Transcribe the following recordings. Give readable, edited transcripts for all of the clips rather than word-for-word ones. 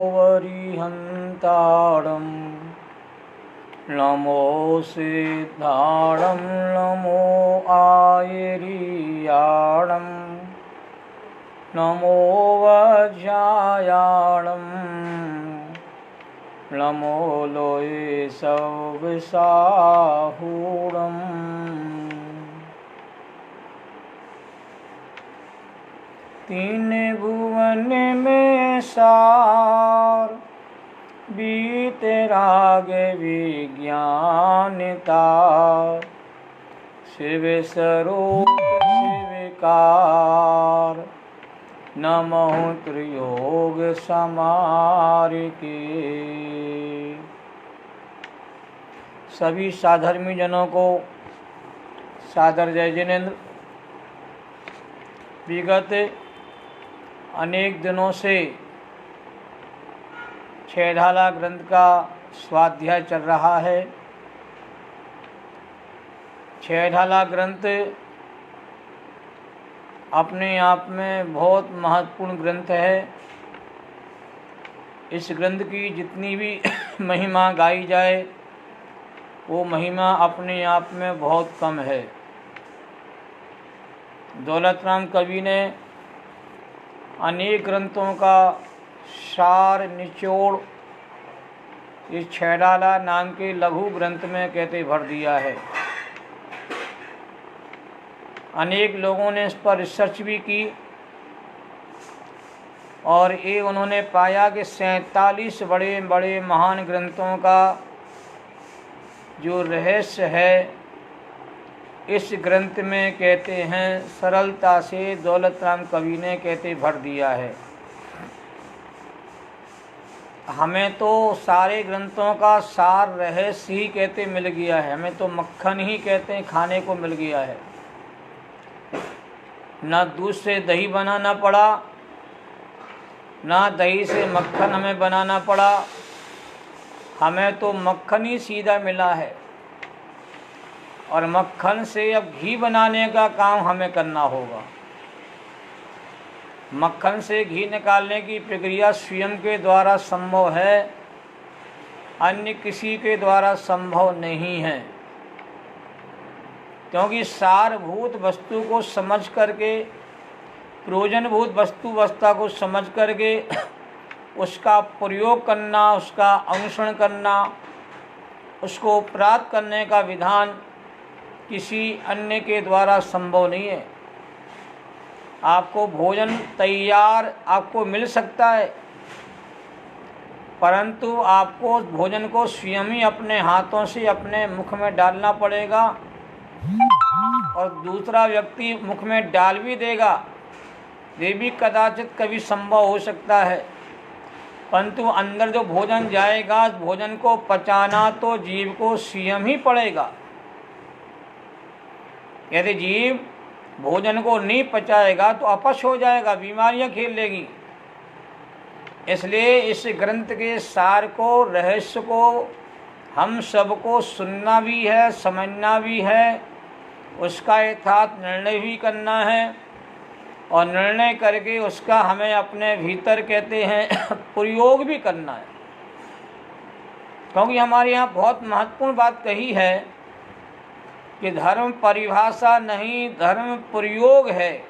वरिहन्तारं नमो सिद्धारं नमो आयर्याणं नमो वज्रायाणं नमो लोये सविसाहूणम्। तीन भुवन में सार बीत राग विज्ञानता शिव स्वरूप शिवकार नमः त्रियोग समारिके। सभी साधर्मी जनों को सादर जय जिनेन्द्र। विगत अनेक दिनों से छेढ़ाला ग्रंथ का स्वाध्याय चल रहा है। छेढ़ाला ग्रंथ अपने आप में बहुत महत्वपूर्ण ग्रंथ है। इस ग्रंथ की जितनी भी महिमा गाई जाए वो महिमा अपने आप में बहुत कम है। दौलत राम कवि ने अनेक ग्रंथों का सार निचोड़ इस छेढ़ाला नाम के लघु ग्रंथ में कहते भर दिया है। अनेक लोगों ने इस पर रिसर्च भी की और ये उन्होंने पाया कि 47 बड़े बड़े महान ग्रंथों का जो रहस्य है इस ग्रंथ में कहते हैं सरलता से दौलत राम कवि ने कहते भर दिया है। हमें तो सारे ग्रंथों का सार रहस्य ही कहते मिल गया है। हमें तो मक्खन ही कहते हैं खाने को मिल गया है। ना दूध से दही बनाना पड़ा, ना दही से मक्खन हमें बनाना पड़ा। हमें तो मक्खन ही सीधा मिला है और मक्खन से अब घी बनाने का काम हमें करना होगा। मक्खन से घी निकालने की प्रक्रिया स्वयं के द्वारा संभव है, अन्य किसी के द्वारा संभव नहीं है। क्योंकि सारभूत वस्तु को समझ करके, प्रयोजनभूत वस्तुवस्था को समझ करके उसका प्रयोग करना, उसका अनुसरण करना, उसको प्राप्त करने का विधान किसी अन्य के द्वारा संभव नहीं है। आपको भोजन तैयार आपको मिल सकता है, परंतु आपको भोजन को स्वयं ही अपने हाथों से अपने मुख में डालना पड़ेगा और दूसरा व्यक्ति मुख में डाल भी देगा, ये भी कदाचित कभी संभव हो सकता है। परंतु अंदर जो भोजन जाएगा, भोजन को पचाना तो जीव को स्वयं ही पड़ेगा। यदि जीव भोजन को नहीं पचाएगा तो अपच हो जाएगा, बीमारियां खेल लेगी। इसलिए इस ग्रंथ के सार को, रहस्य को हम सबको सुनना भी है, समझना भी है, उसका यथार्थ निर्णय भी करना है और निर्णय करके उसका हमें अपने भीतर कहते हैं प्रयोग भी करना है। क्योंकि हमारे यहाँ बहुत महत्वपूर्ण बात कही है कि धर्म परिभाषा नहीं, धर्म प्रयोग है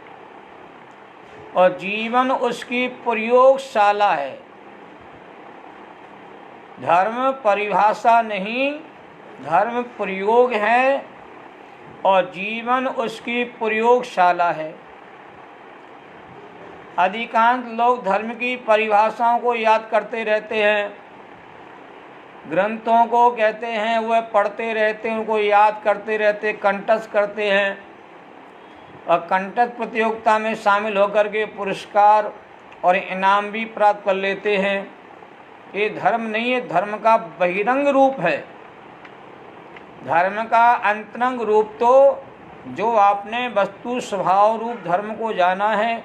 और जीवन उसकी प्रयोगशाला है। धर्म परिभाषा नहीं, धर्म प्रयोग है और जीवन उसकी प्रयोगशाला है। अधिकांश लोग धर्म की परिभाषाओं को याद करते रहते हैं, ग्रंथों को कहते हैं वह पढ़ते रहते हैं, उनको याद करते रहते, कंठस्थ करते हैं और कंठस्थ प्रतियोगिता में शामिल होकर के पुरस्कार और इनाम भी प्राप्त कर लेते हैं। ये धर्म नहीं है, धर्म का बहिरंग रूप है। धर्म का अंतरंग रूप तो जो आपने वस्तु स्वभाव रूप धर्म को जाना है,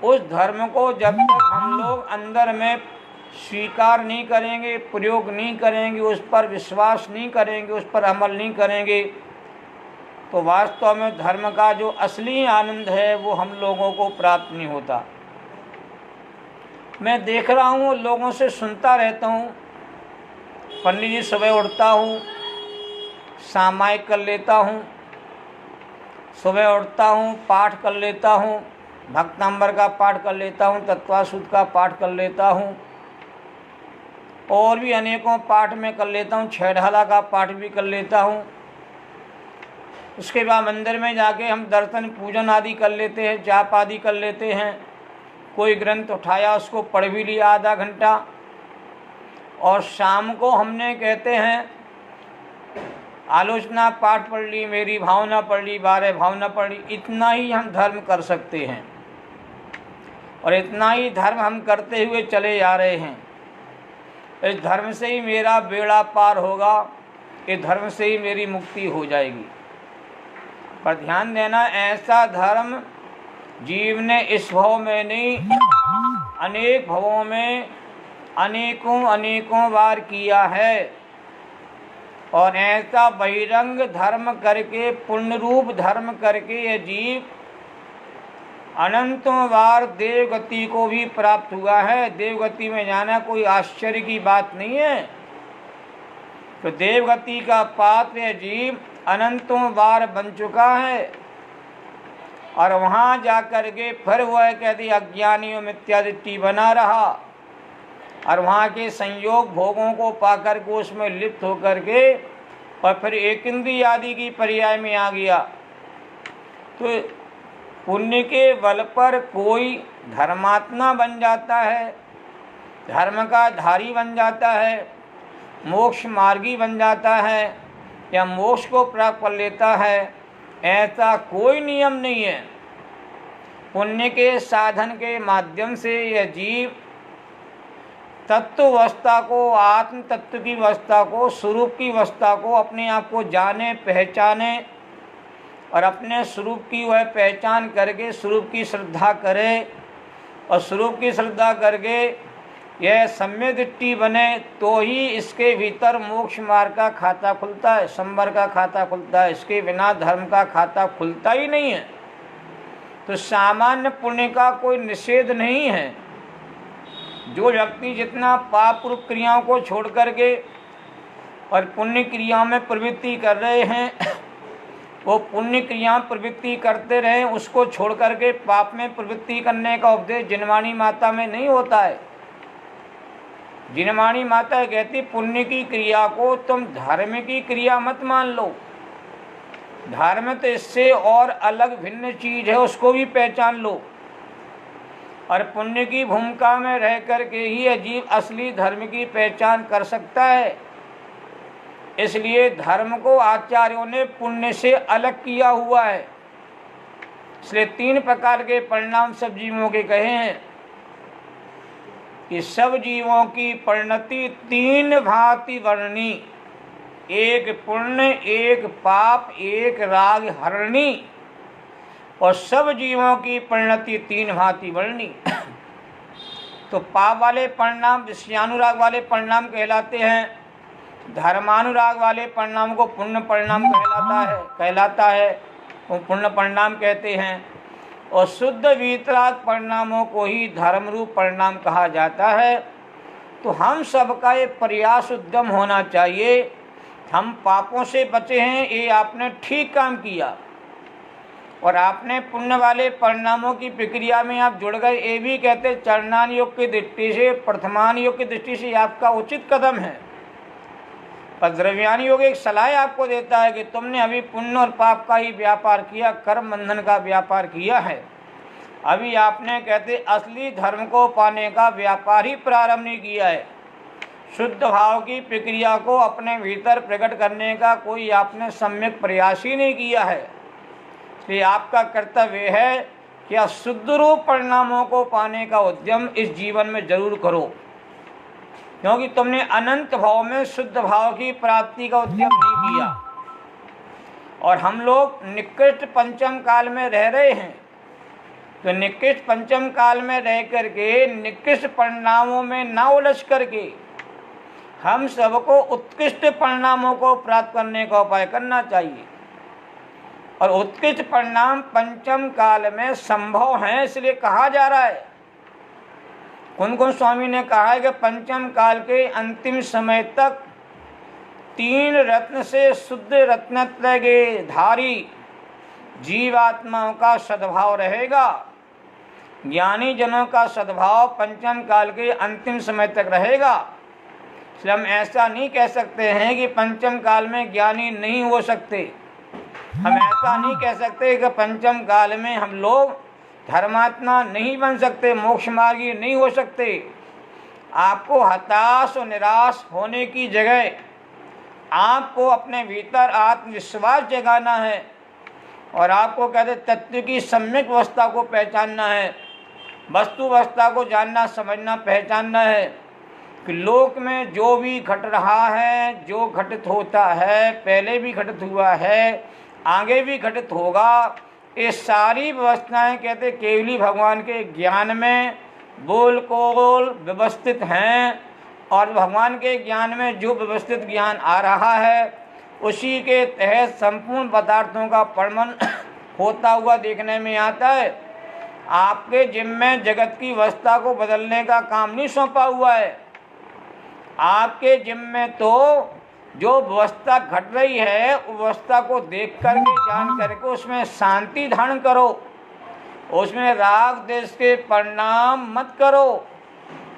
उस धर्म को जब तक हम लोग अंदर में स्वीकार नहीं करेंगे, प्रयोग नहीं करेंगे, उस पर विश्वास नहीं करेंगे, उस पर अमल नहीं करेंगे, तो वास्तव में धर्म का जो असली आनंद है वो हम लोगों को प्राप्त नहीं होता। मैं देख रहा हूँ, लोगों से सुनता रहता हूँ। पंडित जी सुबह उठता हूँ, सामायिक कर लेता हूँ, सुबह उठता हूँ, पाठ कर लेता हूँ, भक्तांबर का पाठ कर लेता हूँ, तत्वासुद का पाठ कर लेता हूँ, और भी अनेकों पाठ में कर लेता हूँ, छेढ़ाला का पाठ भी कर लेता हूँ। उसके बाद मंदिर में जाके हम दर्शन पूजन आदि कर लेते हैं, जाप आदि कर लेते हैं। कोई ग्रंथ उठाया, उसको पढ़ भी लिया आधा घंटा। और शाम को हमने कहते हैं आलोचना पाठ पढ़ ली, मेरी भावना पढ़ ली, 12 भावना पढ़ ली। इतना ही हम धर्म कर सकते हैं, और इतना ही धर्म हम करते हुए चले जा रहे हैं। इस धर्म से ही मेरा बेड़ा पार होगा, इस धर्म से ही मेरी मुक्ति हो जाएगी। पर ध्यान देना, ऐसा धर्म जीव ने इस भव में नहीं, अनेक भवों में अनेकों अनेकों बार किया है। और ऐसा बहिरंग धर्म करके, पुण्य रूप धर्म करके यह जीव अनंतों बार देवगति को भी प्राप्त हुआ है। देवगति में जाना कोई आश्चर्य की बात नहीं है। तो देवगति का पात्र यह जीव अनंतों बार बन चुका है, और वहाँ जा कर के फिर वह कहती अज्ञानियों मिथ्या दृष्टि बना रहा, और वहाँ के संयोग भोगों को पाकर के उसमें लिप्त होकर के और फिर एक इंद्रिय आदि की पर्याय में आ गया। तो पुण्य के बल पर कोई धर्मात्मा बन जाता है, धर्म का धारी बन जाता है, मोक्ष मार्गी बन जाता है, या मोक्ष को प्राप्त कर लेता है, ऐसा कोई नियम नहीं है। पुण्य के साधन के माध्यम से यह जीव तत्वस्था को, आत्म तत्व की अवस्था को, स्वरूप की अवस्था को, अपने आप को जाने, पहचाने, और अपने स्वरूप की वह पहचान करके स्वरूप की श्रद्धा करे, और स्वरूप की श्रद्धा करके यह सम्यक दृष्टि बने, तो ही इसके भीतर मोक्ष मार्ग का खाता खुलता है, संवर का खाता खुलता है। इसके बिना धर्म का खाता खुलता ही नहीं है। तो सामान्य पुण्य का कोई निषेध नहीं है। जो व्यक्ति जितना पाप रूप क्रियाओं को छोड़ करके और पुण्य क्रियाओं में प्रवृत्ति कर रहे हैं, वो पुण्य क्रिया प्रवृत्ति करते रहे, उसको छोड़ करके पाप में प्रवृत्ति करने का उपदेश जिनवाणी माता में नहीं होता है। जिनवाणी माता कहती पुण्य की क्रिया को तुम धर्म की क्रिया मत मान लो। धर्म तो इससे और अलग भिन्न चीज है, उसको भी पहचान लो। और पुण्य की भूमिका में रह करके ही अजीब असली धर्म की पहचान कर सकता है। इसलिए धर्म को आचार्यों ने पुण्य से अलग किया हुआ है। इसलिए 3 प्रकार के परिणाम सब जीवों के कहे हैं कि सब जीवों की परिणति 3 भांति वर्णी, एक पुण्य, एक पाप, एक राग हरणी। और सब जीवों की परिणति 3 भांति वर्णी। तो पाप वाले परिणाम विषयानुराग वाले परिणाम कहलाते हैं, धर्मानुराग वाले परिणाम को पुण्य परिणाम कहलाता है, वो पुण्य परिणाम कहते हैं। और शुद्ध वीतराग परिणामों को ही धर्म रूप परिणाम कहा जाता है। तो हम सबका ये प्रयास उद्यम होना चाहिए। हम पापों से बचे हैं, ये आपने ठीक काम किया, और आपने पुण्य वाले परिणामों की प्रक्रिया में आप जुड़ गए, ये भी कहते चरणान योग की दृष्टि से, प्रथमान योग की दृष्टि से आपका उचित कदम है। पर द्रव्यान योग एक सलाह आपको देता है कि तुमने अभी पुण्य और पाप का ही व्यापार किया, कर्म बंधन का व्यापार किया है। अभी आपने कहते असली धर्म को पाने का व्यापार ही प्रारंभ नहीं किया है। शुद्ध भाव की प्रक्रिया को अपने भीतर प्रकट करने का कोई आपने सम्यक प्रयास ही नहीं किया है। इसलिए आपका कर्तव्य है कि शुद्ध रूप परिणामों को पाने का उद्यम इस जीवन में जरूर करो, क्योंकि तुमने अनंत भाव में शुद्ध भाव की प्राप्ति का उद्यम नहीं किया। और हम लोग निकृष्ट पंचम काल में रह रहे हैं। तो निकृष्ट पंचम काल में रह करके निकृष्ट परिणामों में ना उलझ करके हम सबको उत्कृष्ट परिणामों को प्राप्त करने का उपाय करना चाहिए। और उत्कृष्ट परिणाम पंचम काल में संभव है, इसलिए कहा जा रहा है कुंद गोस्वामी ने कहा है कि पंचम काल के अंतिम समय तक 3 रत्न से शुद्ध रत्नत्रय के धारी जीवात्माओं का सद्भाव रहेगा। ज्ञानी जनों का सद्भाव पंचम काल के अंतिम समय तक रहेगा। इसलिए हम ऐसा नहीं कह सकते हैं कि पंचम काल में ज्ञानी नहीं हो सकते। हम ऐसा नहीं कह सकते कि पंचम काल में हम लोग धर्मात्मा नहीं बन सकते, मोक्ष मार्गी नहीं हो सकते। आपको हताश और निराश होने की जगह आपको अपने भीतर आत्मविश्वास जगाना है और आपको कहते तत्व की सम्यक अवस्था को पहचानना है, वस्तु अवस्था को जानना, समझना, पहचानना है कि लोक में जो भी घट रहा है, जो घटित होता है, पहले भी घटित हुआ है, आगे भी घटित होगा, ये सारी व्यवस्थाएं कहते केवली भगवान के ज्ञान में बोल व्यवस्थित हैं। और भगवान के ज्ञान में जो व्यवस्थित ज्ञान आ रहा है उसी के तहत संपूर्ण पदार्थों का वर्णन होता हुआ देखने में आता है। आपके जिम्मे जगत की व्यवस्था को बदलने का काम नहीं सौंपा हुआ है। आपके जिम्मे तो जो व्यवस्था घट रही है उस व्यवस्था को देख करके जान करके उसमें शांति धारण करो, उसमें राग देश के परिणाम मत करो,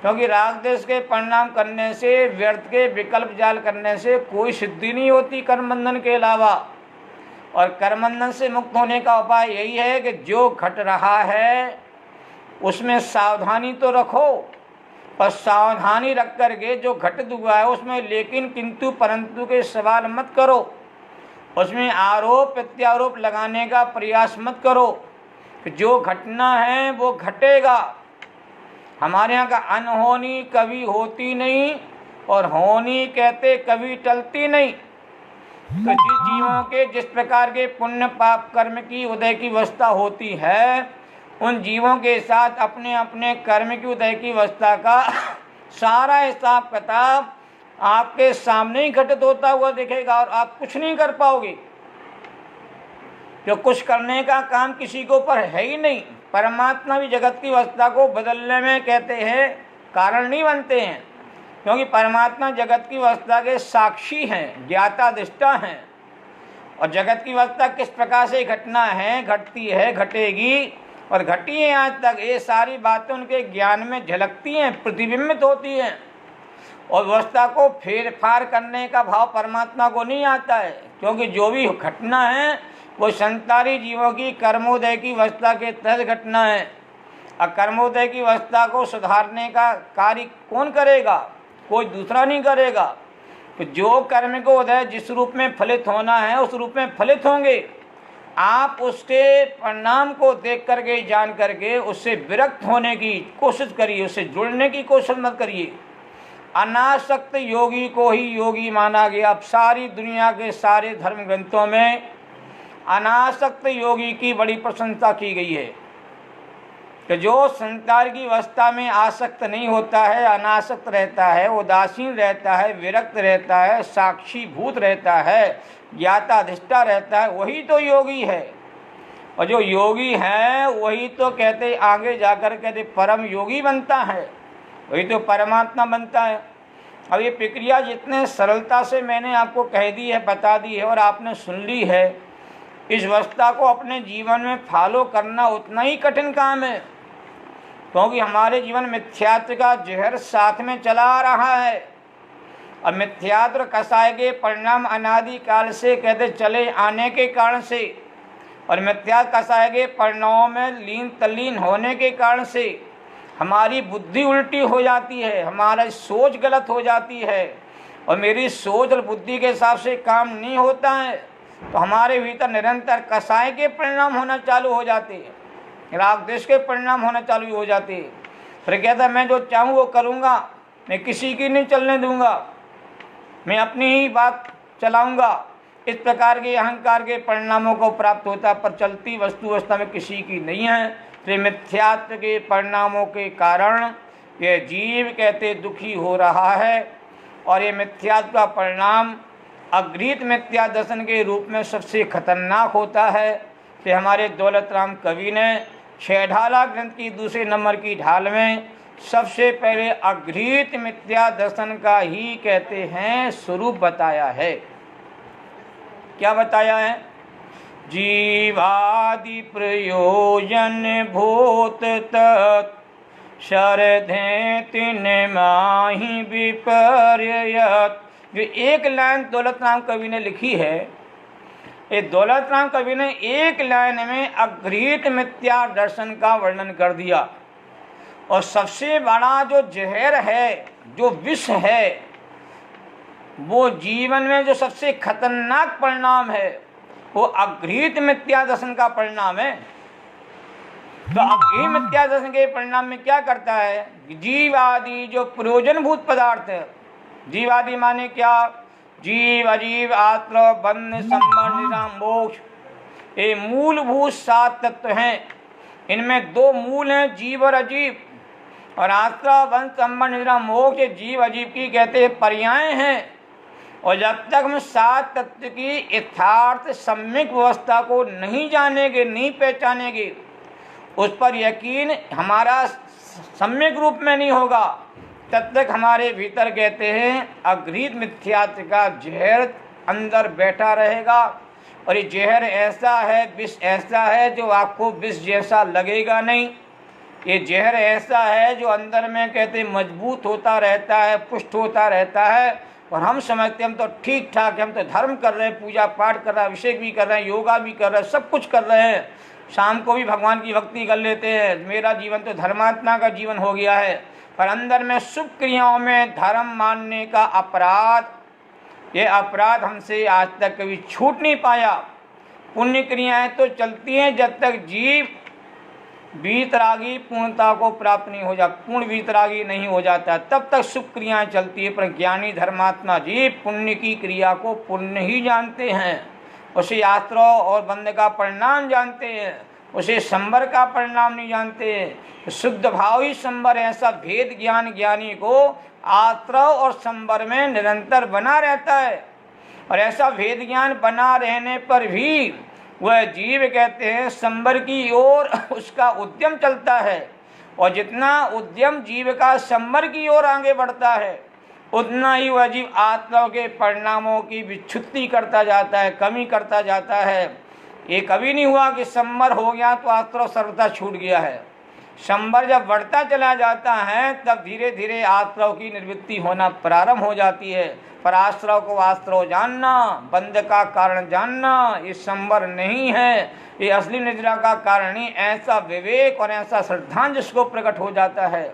क्योंकि राग देश के परिणाम करने से, व्यर्थ के विकल्प जाल करने से कोई सिद्धि नहीं होती कर्म बंधन के अलावा। और कर्म बंधन से मुक्त होने का उपाय यही है कि जो घट रहा है उसमें सावधानी तो रखो, पर सावधानी रख करके जो घटित हुआ है उसमें लेकिन किंतु परंतु के सवाल मत करो, उसमें आरोप प्रत्यारोप लगाने का प्रयास मत करो कि जो घटना है वो घटेगा। हमारे यहाँ का अनहोनी कभी होती नहीं और होनी कहते कभी टलती नहीं। तो जिस जीवों के जिस प्रकार के पुण्य पाप कर्म की उदय की अवस्था होती है, उन जीवों के साथ अपने अपने कर्म की उदय की अवस्था का सारा हिसाब किताब आपके सामने ही घटित होता हुआ दिखेगा और आप कुछ नहीं कर पाओगे। जो कुछ करने का काम किसी के ऊपर है ही नहीं। परमात्मा भी जगत की अवस्था को बदलने में कहते हैं कारण नहीं बनते हैं, क्योंकि परमात्मा जगत की अवस्था के साक्षी हैं, ज्ञाता दृष्टा हैं। और जगत की अवस्था किस प्रकार से घटना है, घटती है, घटेगी और घटी है आज तक, ये सारी बातें उनके ज्ञान में झलकती हैं, प्रतिबिंबित होती हैं। और व्यवस्था को फेर फार करने का भाव परमात्मा को नहीं आता है, क्योंकि जो भी घटना है वो संसारी जीवों की कर्मोदय की अवस्था के तहत घटना है। और कर्मोदय की अवस्था को सुधारने का कार्य कौन करेगा? कोई दूसरा नहीं करेगा। तो जो कर्म को उदय जिस रूप में फलित होना है उस रूप में फलित होंगे। आप उसके परिणाम को देख करके जान करके उससे विरक्त होने की कोशिश करिए, उससे जुड़ने की कोशिश मत करिए। अनासक्त योगी को ही योगी माना गया। अब सारी दुनिया के सारे धर्म ग्रंथों में अनासक्त योगी की बड़ी प्रशंसा की गई है कि जो संसार की अवस्था में आसक्त नहीं होता है, अनासक्त रहता है, उदासीन रहता है, विरक्त रहता है, साक्षी भूत रहता है, ज्ञाता अधिष्ठा रहता है, वही तो योगी है। और जो योगी है वही तो कहते आगे जाकर कहते परम योगी बनता है, वही तो परमात्मा बनता है। अब ये प्रक्रिया जितने सरलता से मैंने आपको कह दी है, बता दी है और आपने सुन ली है, इस अवस्था को अपने जीवन में फॉलो करना उतना ही कठिन काम है, क्योंकि हमारे जीवन मिथ्यात्व का जहर साथ में चला आ रहा है। और मिथ्यात्व कसाय के परिणाम अनादि काल से कहते चले आने के कारण से और मिथ्या कसाय के परिणामों में लीन तल्लीन होने के कारण से हमारी बुद्धि उल्टी हो जाती है, हमारा सोच गलत हो जाती है और मेरी सोच और बुद्धि के हिसाब से काम नहीं होता है, तो हमारे भीतर निरंतर कसाय के परिणाम होना चालू हो जाते हैं, राग द्वेष के परिणाम होना चालू हो जाते हैं। फिर कहता है मैं जो चाहूँ वो करूँगा, मैं किसी की नहीं चलने दूँगा, मैं अपनी ही बात चलाऊँगा। इस प्रकार के अहंकार के परिणामों को प्राप्त होता, पर चलती वस्तु अवस्था में किसी की नहीं है। तो मिथ्यात्व के परिणामों के कारण ये जीव कहते दुखी हो रहा है और ये मिथ्यात्व का परिणाम अगृहीत मिथ्या दर्शन के रूप में सबसे खतरनाक होता है। तो हमारे दौलत राम कवि ने 6 ढाला ग्रंथ की दूसरे नंबर की ढाल में सबसे पहले अघृत मिथ्या दर्शन का ही कहते हैं स्वरूप बताया है। क्या बताया है? जीवादि प्रयोजन भूत तत् शरधे तिन माहि विपर्ययत्। जो एक लाइन दौलत राम कवि ने लिखी है, ये दौलत राम कवि ने एक लाइन में अघृत मिथ्या दर्शन का वर्णन कर दिया। और सबसे बड़ा जो जहर है, जो विष है, वो जीवन में जो सबसे खतरनाक परिणाम है, वो अघृत मिथ्या दर्शन का परिणाम है। तो अघृत मिथ्या दर्शन के परिणाम में क्या करता है? जीव आदि जो प्रयोजनभूत पदार्थ है, जीव आदि माने क्या? जीव अजीव आत्र बंध संबंध निराम मोक्ष, ये मूलभूत 7 तत्व हैं। इनमें 2 मूल हैं, जीव और अजीव। और आत्र बंध संबंध निराम मोक्ष जीव अजीव की कहते हैं पर्याय हैं। और जब तक हम 7 तत्व की यथार्थ सम्यक व्यवस्था को नहीं जानेंगे, नहीं पहचानेंगे, उस पर यकीन हमारा सम्यक रूप में नहीं होगा, तब तक हमारे भीतर कहते हैं अघृत मिथ्यात्व का जहर अंदर बैठा रहेगा। और ये जहर ऐसा है, विष ऐसा है जो आपको विष जैसा लगेगा नहीं। ये जहर ऐसा है जो अंदर में कहते मजबूत होता रहता है, पुष्ट होता रहता है। और हम समझते हम तो ठीक ठाक है, हम तो धर्म कर रहे हैं, पूजा पाठ कर रहे हैं, अभिषेक भी कर रहे हैं, योगा भी कर रहे हैं, सब कुछ कर रहे हैं, शाम को भी भगवान की भक्ति कर लेते हैं, मेरा जीवन तो धर्मात्मा का जीवन हो गया है। पर अंदर में शुभ क्रियाओं में धर्म मानने का अपराध, ये अपराध हमसे आज तक कभी छूट नहीं पाया। पुण्य क्रियाएं तो चलती हैं जब तक जीव वीतरागी पूर्णता को प्राप्त नहीं हो जाता, पूर्ण वीतरागी नहीं हो जाता, तब तक शुभ क्रियाएं चलती है। पर ज्ञानी धर्मात्मा जीव पुण्य की क्रिया को पुण्य ही जानते हैं, उसे आश्रय और बंध का परिणाम जानते हैं, उसे संबर का परिणाम नहीं जानते हैं। शुद्ध भाव ही संबर, ऐसा भेद ज्ञान ज्ञानी को आश्रय और संबर में निरंतर बना रहता है। और ऐसा भेद ज्ञान बना रहने पर भी वह जीव कहते हैं संबर की ओर उसका उद्यम चलता है। और जितना उद्यम जीव का संबर की ओर आगे बढ़ता है, उतना ही वह जीव आत्मा के परिणामों की विच्छुत्ति करता जाता है, कमी करता जाता है। ये कभी नहीं हुआ कि संबर हो गया तो आश्रय सर्वथा छूट गया है। संबर जब बढ़ता चला जाता है तब धीरे धीरे आश्रय की निवृत्ति होना प्रारंभ हो जाती है। पर आश्रय को आश्रय जानना, बंध का कारण जानना, ये संबर नहीं है, ये असली निद्रा का कारण ही। ऐसा विवेक और ऐसा श्रद्धांजलि जिसको प्रकट हो जाता है,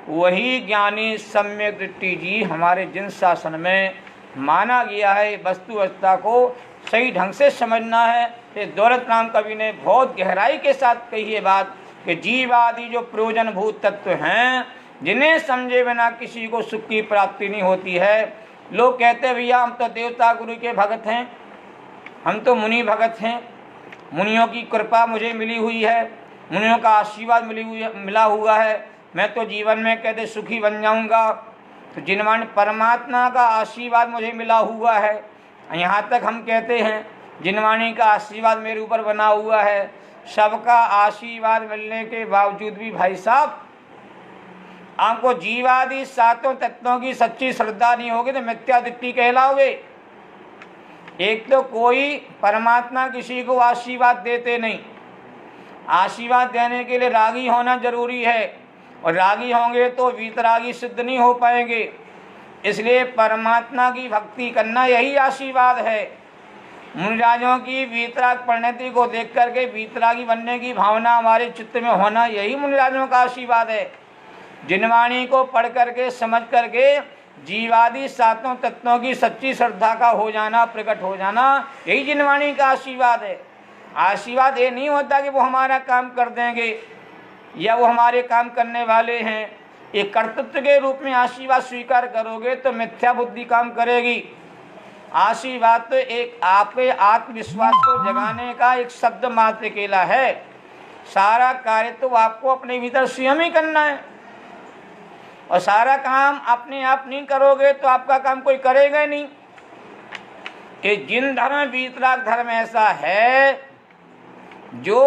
वही ज्ञानी सम्यक दृष्टि जी हमारे जिन शासन में माना गया है। वस्तुवस्था को सही ढंग से समझना है। ये दौलत राम कवि ने बहुत गहराई के साथ कही है बात कि जीव आदि जो प्रयोजनभूत तत्व हैं, जिन्हें समझे बिना किसी को सुख की प्राप्ति नहीं होती है। लोग कहते हैं भैया हम तो देवता गुरु के भगत हैं, हम तो मुनि भगत हैं, मुनियों की कृपा मुझे मिली हुई है, मुनियों का आशीर्वाद मिला हुआ है, मैं तो जीवन में कहते सुखी बन जाऊंगा। तो जिनवान परमात्मा का आशीर्वाद मुझे मिला हुआ है, यहाँ तक हम कहते हैं जिनवाणी का आशीर्वाद मेरे ऊपर बना हुआ है। सबका आशीर्वाद मिलने के बावजूद भी भाई साहब आपको जीवादि 7 तत्वों की सच्ची श्रद्धा नहीं होगी तो मिथ्या दृष्टि कहलाओगे। एक तो कोई परमात्मा किसी को आशीर्वाद देते नहीं, आशीर्वाद देने के लिए रागी होना जरूरी है, और रागी होंगे तो वीतरागी सिद्ध नहीं हो पाएंगे। इसलिए परमात्मा की भक्ति करना यही आशीर्वाद है। मुनिराजों की वीतराग परिणति को देख करके वीतरागी बनने की भावना हमारे चित्त में होना, यही मुनिराजों का आशीर्वाद है। जिनवाणी को पढ़ करके समझ करके जीवादि 7 तत्वों की सच्ची श्रद्धा का हो जाना, प्रकट हो जाना, यही जिनवाणी का आशीर्वाद है। आशीर्वाद ये नहीं होता कि वो हमारा काम कर देंगे या वो हमारे काम करने वाले हैं। एक कर्तृत्व के रूप में आशीर्वाद स्वीकार करोगे तो मिथ्या बुद्धि काम करेगी। आशीर्वाद तो एक आपके आत्मविश्वास को जगाने का एक शब्द मात्र अकेला है। सारा कार्य तो आपको अपने भीतर स्वयं ही करना है, और सारा काम अपने आप नहीं करोगे तो आपका काम कोई करेगा ही नहीं। कि जिन धर्म वीतराग धर्म ऐसा है जो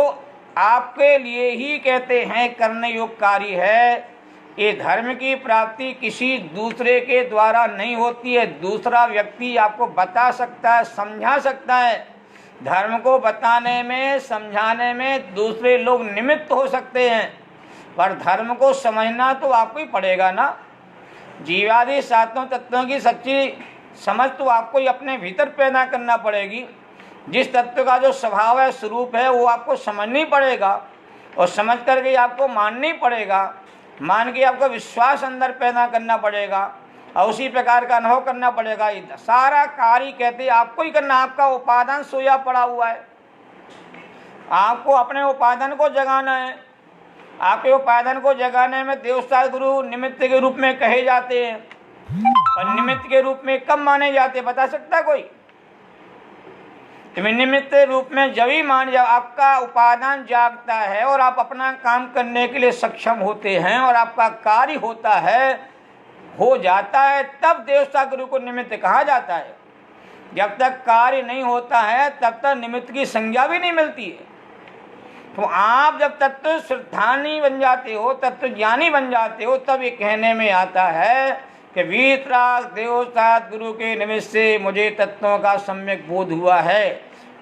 आपके लिए ही कहते हैं करने योग्य कार्य है, ये धर्म की प्राप्ति किसी दूसरे के द्वारा नहीं होती है। दूसरा व्यक्ति आपको बता सकता है, समझा सकता है। धर्म को बताने में, समझाने में दूसरे लोग निमित्त हो सकते हैं, पर धर्म को समझना तो आपको ही पड़ेगा ना। जीवादि सातों तत्वों की सच्ची समझ तो आपको ही अपने भीतर पैदा करना पड़ेगी। जिस तत्व का जो स्वभाव है, स्वरूप है, वो आपको समझनी पड़ेगा और समझ करके आपको माननी पड़ेगा। मान के आपको विश्वास अंदर पैदा करना पड़ेगा और उसी प्रकार का अनुभव करना पड़ेगा। सारा कार्य कहते आपको ही करना। आपका उपादान सोया पड़ा हुआ है, आपको अपने उपादान को जगाना है। आपके उपादान को जगाने में देवता गुरु निमित्त के रूप में कहे जाते हैं, और निमित्त के रूप में कब माने जाते बता सकता कोई? निमित्त रूप में जब ही मान, जब आपका उपादान जागता है और आप अपना काम करने के लिए सक्षम होते हैं और आपका कार्य होता है, हो जाता है, तब देवता गुरु को निमित्त कहा जाता है। जब तक कार्य नहीं होता है तब तक निमित्त की संज्ञा भी नहीं मिलती है। तो आप जब तत्व श्रद्धानी बन जाते हो, तत्व ज्ञानी बन जाते हो, तब ये कहने में आता है कि वीतराग देवसात गुरु के निमित्त से मुझे तत्वों का सम्यक बोध हुआ है।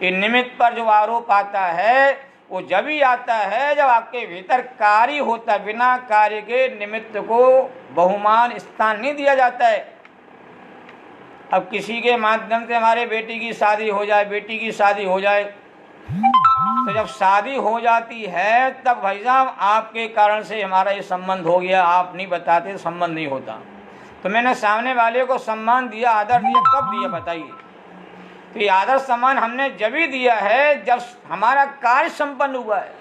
ये निमित्त पर जो आरोप आता है वो जब ही आता है जब आपके भीतर कार्य होता। बिना कार्य के निमित्त को बहुमान स्थान नहीं दिया जाता है। अब किसी के माध्यम से हमारे बेटी की शादी हो जाए, बेटी की शादी हो जाए, तो जब शादी हो जाती है तब भाई साहब आपके कारण से हमारा ये संबंध हो गया, आप नहीं बताते संबंध नहीं होता। तो मैंने सामने वाले को सम्मान दिया, आदर दिया, कब दिया बताइए? तो ये आदर सम्मान हमने जब ही दिया है जब हमारा कार्य संपन्न हुआ है।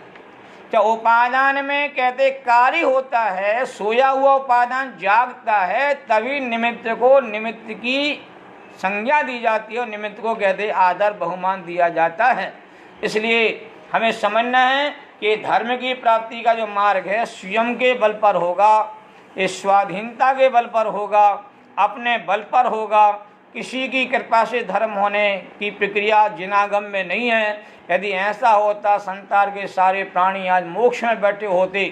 तो उपादान में कहते कार्य होता है, सोया हुआ उपादान जागता है, तभी निमित्त को निमित्त की संज्ञा दी जाती है और निमित्त को कहते आदर बहुमान दिया जाता है। इसलिए हमें समझना है कि धर्म की प्राप्ति का जो मार्ग है स्वयं के बल पर होगा, इस स्वाधीनता के बल पर होगा, अपने बल पर होगा। किसी की कृपा से धर्म होने की प्रक्रिया जिनागम में नहीं है। यदि ऐसा होता संसार के सारे प्राणी आज मोक्ष में बैठे होते।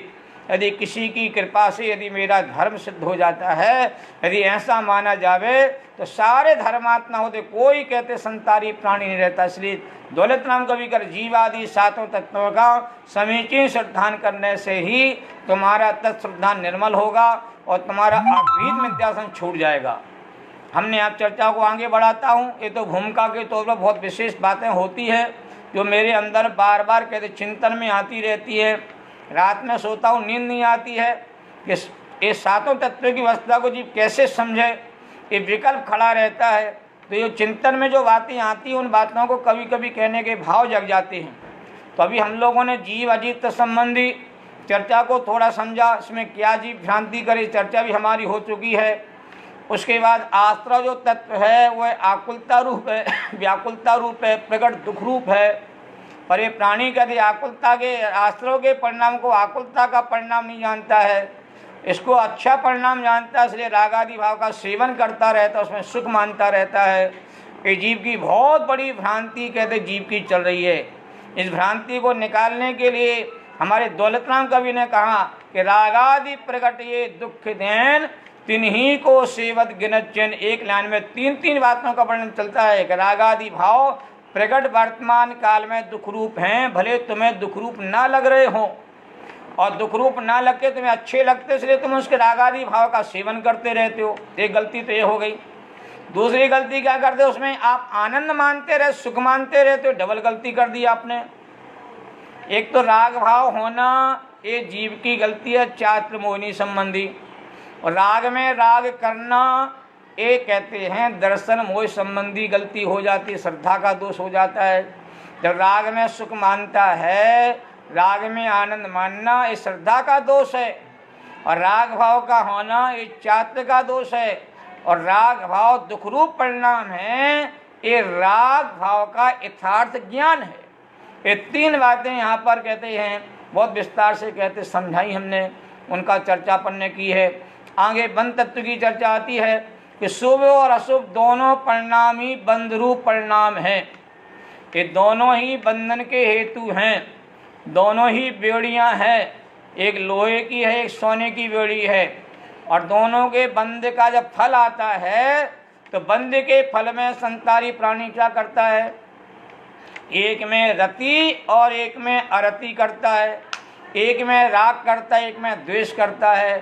यदि किसी की कृपा से यदि मेरा धर्म सिद्ध हो जाता है, यदि ऐसा माना जावे तो सारे धर्मात्मा होते, कोई कहते संसारी प्राणी नहीं रहता। इसलिए दौलत राम कवि कर जीवादि सातों तत्वों का समीचीन श्रद्धान करने से ही तुम्हारा तत्श्रद्धा निर्मल होगा और तुम्हारा अभीत मिथ्यासन छूट जाएगा। हमने आप चर्चा को आगे बढ़ाता हूँ। ये तो भूमिका के तौर पर बहुत विशेष बातें होती है जो मेरे अंदर बार बार कहते चिंतन में आती रहती है। रात में सोता हूँ, नींद नहीं आती है कि ये सातों तत्वों की अवस्था को जीव कैसे समझे, ये विकल्प खड़ा रहता है। तो ये चिंतन में जो बातें आती हैं उन बातों को कभी कभी कहने के भाव जग जाते हैं। तो अभी हम लोगों ने जीव अजीत संबंधी चर्चा को थोड़ा समझा, इसमें क्या जीव भ्रांति करे, चर्चा भी हमारी हो चुकी है। उसके बाद आश्रय जो तत्व है वह आकुलता रूप है, व्याकुलता रूप है, प्रकट दुख रूप है। पर ये प्राणी कहते आकुलता के आश्रय के परिणाम को आकुलता का परिणाम नहीं जानता है, इसको अच्छा परिणाम जानता है। इसलिए रागादि भाव का सेवन करता रहता है, उसमें सुख मानता रहता है। ये जीव की बहुत बड़ी भ्रांति कहते जीव की चल रही है। इस भ्रांति को निकालने के लिए हमारे दौलत राम कवि ने कहा कि रागादि प्रकट ये दुख देन तिन्हीं को सेवत गिनत चैन। एक लाइन में तीन तीन बातों का वर्णन चलता है कि रागादि भाव प्रकट वर्तमान काल में दुख रूप हैं, भले तुम्हें दुख रूप ना लग रहे हों, और दुख रूप ना लग के तुम्हें अच्छे लगते इसलिए तुम उसके रागादि भाव का सेवन करते रहते हो। एक गलती तो ये हो गई। दूसरी गलती क्या करते हो, उसमें आप आनंद मानते रहे, सुख मानते रहते हो, डबल गलती कर दी आपने। एक तो राग भाव होना ये जीव की गलती है, चात्र मोहिनी संबंधी, और राग में राग करना ये कहते हैं दर्शन मोह संबंधी गलती हो जाती है, श्रद्धा का दोष हो जाता है। जब राग में सुख मानता है, राग में आनंद मानना ये श्रद्धा का दोष है, और राग भाव का होना ये चात्र का दोष है, और राग भाव दुख रूप परिणाम है, ये राग भाव का यथार्थ ज्ञान है। ये तीन बातें यहाँ पर कहते हैं, बहुत विस्तार से कहते समझाई हमने, उनका चर्चा पढ़ने की है। आगे बंध तत्व की चर्चा आती है कि शुभ और अशुभ दोनों परिणाम ही बंध रूप परिणाम हैं। ये दोनों ही बंधन के हेतु हैं, दोनों ही बेड़ियां हैं। एक लोहे की है, एक सोने की बेड़ी है, और दोनों के बंध का जब फल आता है तो बंध के फल में संसारी प्राणी क्या करता है, एक में रति और एक में अरति करता है, एक में राग करता है, एक में द्वेष करता है।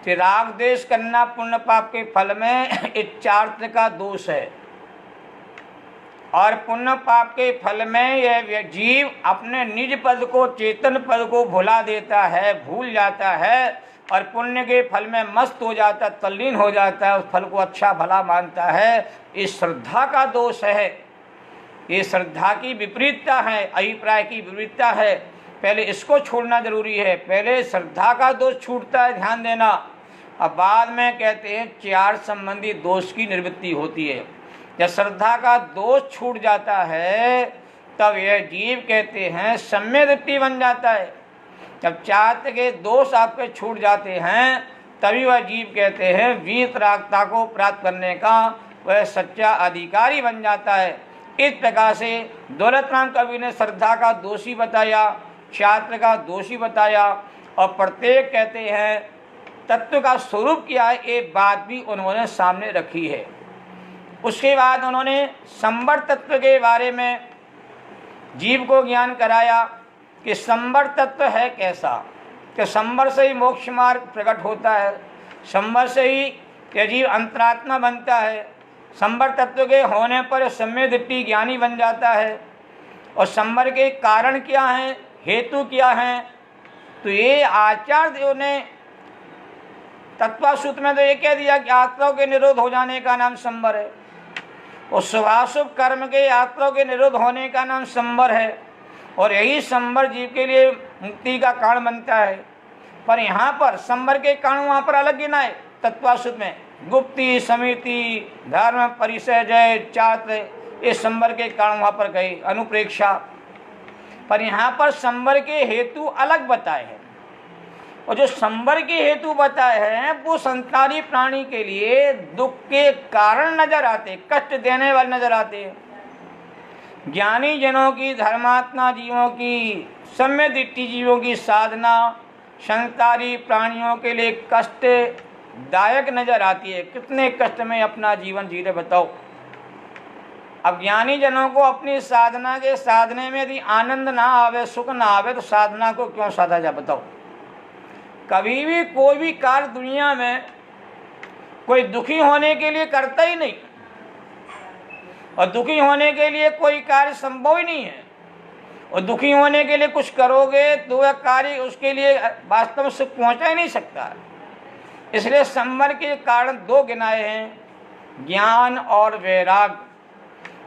कि राग द्वेष करना पुण्य पाप के फल में इच्छार्थ का दोष है, और पुण्य पाप के फल में यह जीव अपने निज पद को, चेतन पद को भुला देता है, भूल जाता है, और पुण्य के फल में मस्त हो जाता, तल्लीन हो जाता है, उस फल को अच्छा भला मानता है। इस श्रद्धा का दोष है, ये श्रद्धा की विपरीतता है, अभिप्राय की विपरीतता है। पहले इसको छोड़ना जरूरी है, पहले श्रद्धा का दोष छूटता है, ध्यान देना। अब बाद में कहते हैं चार संबंधी दोष की निवृत्ति होती है। जब श्रद्धा का दोष छूट जाता है तब यह जीव कहते हैं सम्यक दृष्टि बन जाता है। जब चाहत के दोष आपके छूट जाते हैं तभी वह जीव कहते हैं वीतरागता को प्राप्त करने का वह सच्चा अधिकारी बन जाता है। इस प्रकार से दौलत राम कवि ने श्रद्धा का दोषी बताया, छात्र का दोषी बताया, और प्रत्येक कहते हैं तत्व का स्वरूप क्या है, ये बात भी उन्होंने सामने रखी है। उसके बाद उन्होंने संवर तत्व के बारे में जीव को ज्ञान कराया कि संवर तत्व है कैसा, कि संवर से ही मोक्ष मार्ग प्रकट होता है, संवर से ही यह जीव अंतरात्मा बनता है, संवर तत्व के होने पर सम्यक दृष्टि ज्ञानी बन जाता है। और संवर के कारण क्या हैं, हेतु क्या हैं, तो ये आचार्य देव ने तत्वासूत्र में तो ये कह दिया कि आत्माओं के निरोध हो जाने का नाम संवर है, और शुभाशुभ कर्म के आत्माओं के निरोध होने का नाम संवर है, और यही संवर जीव के लिए मुक्ति का कारण बनता है। पर यहाँ पर संवर के कारण वहाँ पर अलग गिना है तत्वासूत्र में, गुप्ति, समिति, धर्म, परिचय, जय, चात्र, ये संवर के कारण वहाँ पर गए, अनुप्रेक्षा। पर यहाँ पर संवर के हेतु अलग बताए हैं, और जो संवर के हेतु बताए हैं वो संसारी प्राणी के लिए दुख के कारण नजर आते, कष्ट देने वाले नजर आते हैं। ज्ञानी जनों की, धर्मात्मा जीवों की, सम्यक दृष्टि जीवों की साधना संसारी प्राणियों के लिए कष्टदायक नजर आती है। कितने कष्ट में अपना जीवन जी रहे बताओ। अब ज्ञानी जनों को अपनी साधना के साधने में यदि आनंद ना आवे, सुख ना आवे, तो साधना को क्यों साधा जाए बताओ। कभी भी कोई भी कार्य दुनिया में कोई दुखी होने के लिए करता ही नहीं, और दुखी होने के लिए कोई कार्य संभव ही नहीं है, और दुखी होने के लिए कुछ करोगे तो वह कार्य उसके लिए वास्तव में सुख पहुंचा ही नहीं सकता। इसलिए संवर के कारण दो गिनाए हैं, ज्ञान और वैराग।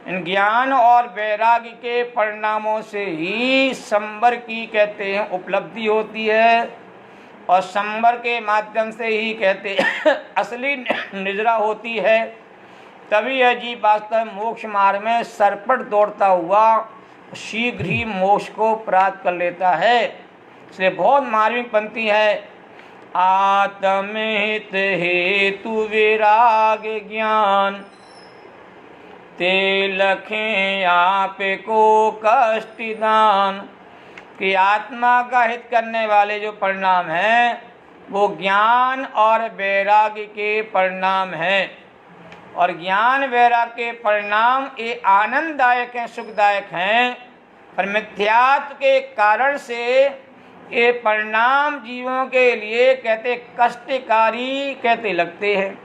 इन ज्ञान और वैराग्य के परिणामों से ही संवर की कहते हैं उपलब्धि होती है, और संवर के माध्यम से ही कहते असली निद्रा होती है। तभी यह जीव वास्तव मोक्ष मार्ग में सरपट दौड़ता हुआ शीघ्र ही मोक्ष को प्राप्त कर लेता है। इसलिए बहुत मार्मिक पंक्ति है, आत्महित हेतु विराग ज्ञान ते लखें आप को कष्ट दान। कि आत्मा का हित करने वाले जो परिणाम हैं वो ज्ञान और वैराग्य के परिणाम हैं, और ज्ञान वैराग्य के परिणाम ये आनंददायक हैं, सुखदायक हैं, पर मिथ्यात्व के कारण से ये परिणाम जीवों के लिए कहते कष्टकारी कहते लगते हैं।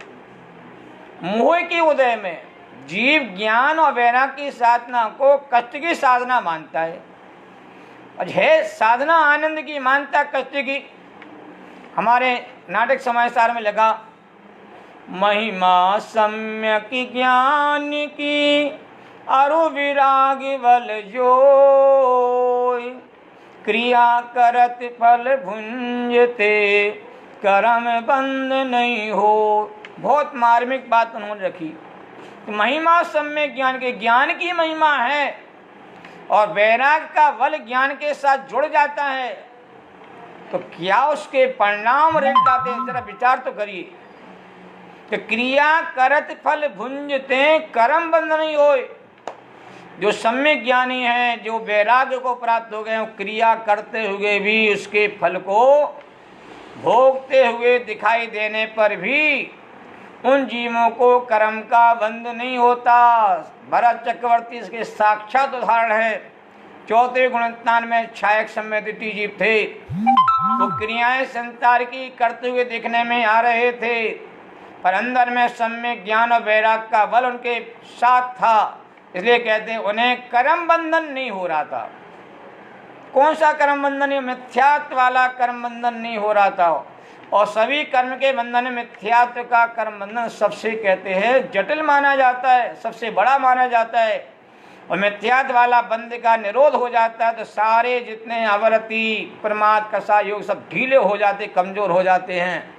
मोह के उदय में जीव ज्ञान और वैराग्य की साधना को कष्ट की साधना मानता है, और है साधना आनंद की मानता कष्ट की। हमारे नाटक समाचार में लगा, महिमा सम्यक ज्ञान की अरु विराग बल जोय, क्रिया करत फल भुंजते कर्म बंद नहीं हो। बहुत मार्मिक बात उन्होंने रखी। तो महिमा सम्यक ज्ञान के, ज्ञान की महिमा है, और वैराग का बल ज्ञान के साथ जुड़ जाता है, तो क्या उसके परिणाम रह जाते हैं, जरा विचार तो करिए। तो क्रिया करत फल भुंजते कर्म बंध नहीं होए। जो सम्यक ज्ञानी हैं, जो वैराग्य को प्राप्त हो गए हैं, क्रिया करते हुए भी उसके फल को भोगते हुए दिखाई देने पर भी उन जीवों को कर्म का बंध नहीं होता। भरत चक्रवर्ती इसके साक्षात उदाहरण है। चौथे गुणस्नान में क्षायक सम्यदिति जीव थे, वो क्रियाएं संसार की करते हुए दिखने में आ रहे थे, पर अंदर में सम्यक ज्ञान और वैराग का बल उनके साथ था, इसलिए कहते हैं उन्हें कर्म बंधन नहीं हो रहा था। कौन सा कर्म बंधन? मिथ्यात्व वाला कर्म बंधन नहीं हो रहा था। और सभी कर्म के बंधन में मिथ्यात्व का कर्म बंधन सबसे कहते हैं जटिल माना जाता है, सबसे बड़ा माना जाता है। और मिथ्यात्व वाला बंध का निरोध हो जाता है तो सारे जितने आवृत्ति प्रमाद कसा योग सब ढीले हो जाते, कमजोर हो जाते हैं,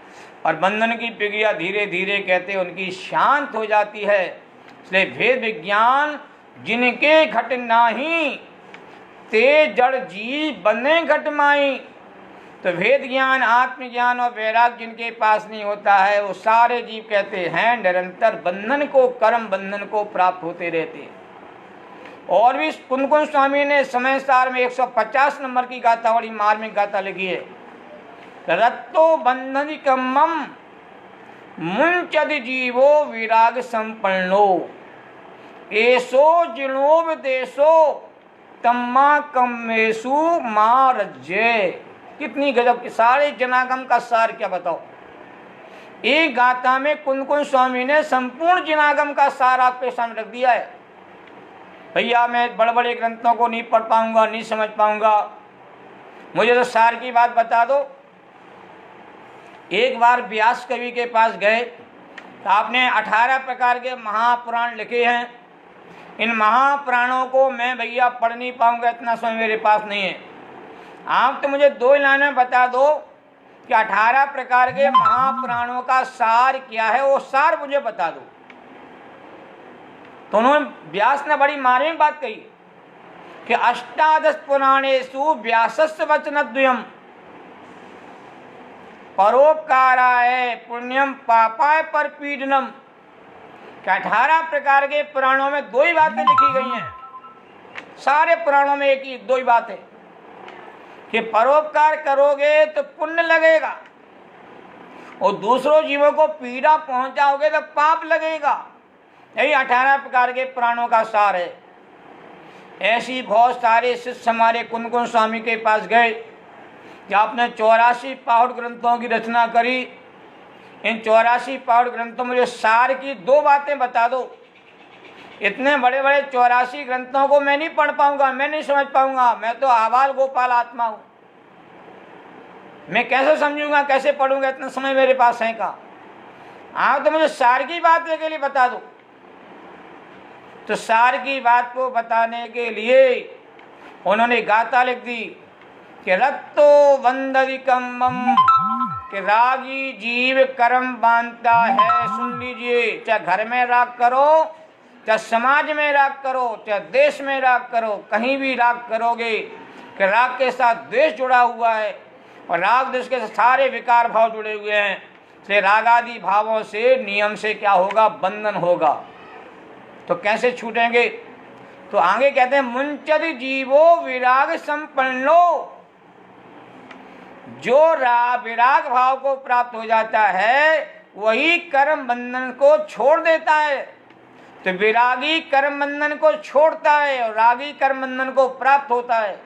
और बंधन की प्रक्रिया धीरे धीरे कहते हैं उनकी शांत हो जाती है। इसलिए भेद विज्ञान जिनके घट नाही, ते जड़ जीव बने घट माई। तो भेद ज्ञान, आत्मज्ञान और वैराग जिनके पास नहीं होता है, वो सारे जीव कहते हैं निरंतर बंधन को, कर्म बंधन को प्राप्त होते रहते हैं। और भी कुंदकुंज स्वामी ने समय सार में 150 नंबर की गाथा, बड़ी मार्मिक गाथा लिखी है। रत्तो बंधन कम्मम मुंचद जीवो विराग संपन्नो, एसो जिनोब देशो तम्मा कम्मेसु मारज्य। कितनी गजब की, सारे जनागम का सार क्या बताओ। एक गाथा में कुंदकुंज स्वामी ने संपूर्ण जनागम का सार आपके सामने रख दिया है। भैया मैं बड़े बड़े ग्रंथों को नहीं पढ़ पाऊंगा, नहीं समझ पाऊंगा, मुझे तो सार की बात बता दो। एक बार व्यास कवि के पास गए तो आपने 18 प्रकार के महापुराण लिखे हैं। इन महापुराणों को मैं भैया पढ़ नहीं पाऊंगा, इतना समय मेरे पास नहीं है। आप तो मुझे 2 लाइनों में बता दो कि 18 प्रकार के महापुराणों का सार क्या है, वो सार मुझे बता दो। तो उन्होंने, व्यास ने बड़ी मार्मिक बात कही कि अष्टादश पुराणेषु व्यासस्य वचनद्वयम् परोपकाराय पुण्यम पापाय परपीडनम। 18 प्रकार के पुराणों में 2 ही बातें लिखी गई हैं। सारे पुराणों में एक ही 2 ही बात है कि परोपकार करोगे तो पुण्य लगेगा, और दूसरों जीवों को पीड़ा पहुंचाओगे तो पाप लगेगा। यही 18 प्रकार के पुराणों का सार है। ऐसी बहुत सारे शिष्य हमारे कुंदकुंज स्वामी के पास गए कि आपने 84 पाहुड़ ग्रंथों की रचना करी, इन 84 पाहुड़ ग्रंथों में सार की 2 बातें बता दो। इतने बड़े बड़े 84 ग्रंथों को मैं नहीं पढ़ पाऊंगा, मैं नहीं समझ पाऊंगा, मैं तो आबाल गोपाल आत्मा हूं, मैं कैसे समझूंगा, कैसे पढ़ूंगा, इतना समय मेरे पास है का। आप तो मुझे सार की बात के लिए बता दो। तो सार की बात को बताने के लिए उन्होंने गाथा लिख दी कि रत्तो बंधविकम्मम, कि रागी जीव कर्म बांधता है। सुन लीजिए, चाहे घर में राग करो, चाहे समाज में राग करो, चाहे देश में राग करो, कहीं भी राग करोगे कि राग के साथ द्वेष जुड़ा हुआ है, और राग द्वेष के सारे विकार भाव जुड़े हुए हैं। से राग आदि भावों से, नियम से क्या होगा? बंधन होगा। तो कैसे छूटेंगे? तो आगे कहते हैं मुंचद जीवो विराग संपन्नो। जो विराग भाव को प्राप्त हो जाता है वही कर्म बंधन को छोड़ देता है। तो विरागी कर्म बंधन को छोड़ता है और रागी कर्म बंधन को प्राप्त होता है।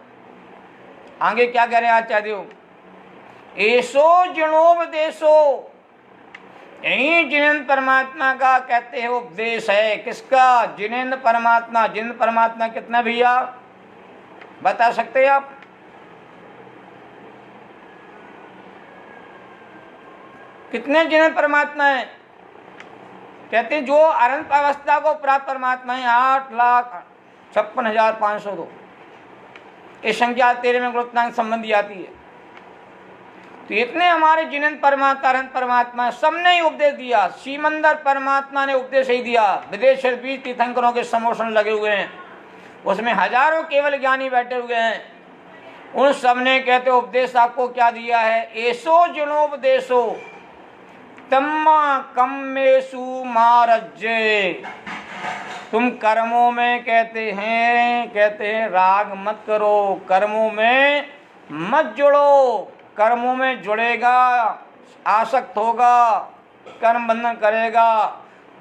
आगे क्या कह रहे हैं आचार्य? ऐसो जिनोपदेशो, यही जिनेन्द्र परमात्मा का कहते हैं उपदेश है। किसका? जिनेन्द्र परमात्मा। जिनेन्द्र परमात्मा कितना भैया बता सकते हैं आप? कितने जिनेन्द्र परमात्मा है? कहते हैं जो अनंत अवस्था को प्राप्त परमात्मा है 8,56,502। ये संख्या 13 में गुणोत्तरांक संबंधी आती है। तो इतने हमारे जिनेन्द्र परमात्मा, अनंत परमात्मा, सबने ही उपदेश दिया। सीमंदर परमात्मा ने उपदेश ही दिया। विदेश 20 तीर्थंकरों के समोषण लगे हुए हैं, उसमें हजारों केवल ज्ञानी बैठे हुए हैं। उन सब ने कहते उपदेश आपको क्या दिया है? ऐसो जिनोपदेशो तम्मा कम्मेसु मारज्ये। तुम कर्मों में कहते हैं राग मत करो, कर्मों में मत जुड़ो। कर्मों में जुड़ेगा, आसक्त होगा, कर्म बंधन करेगा,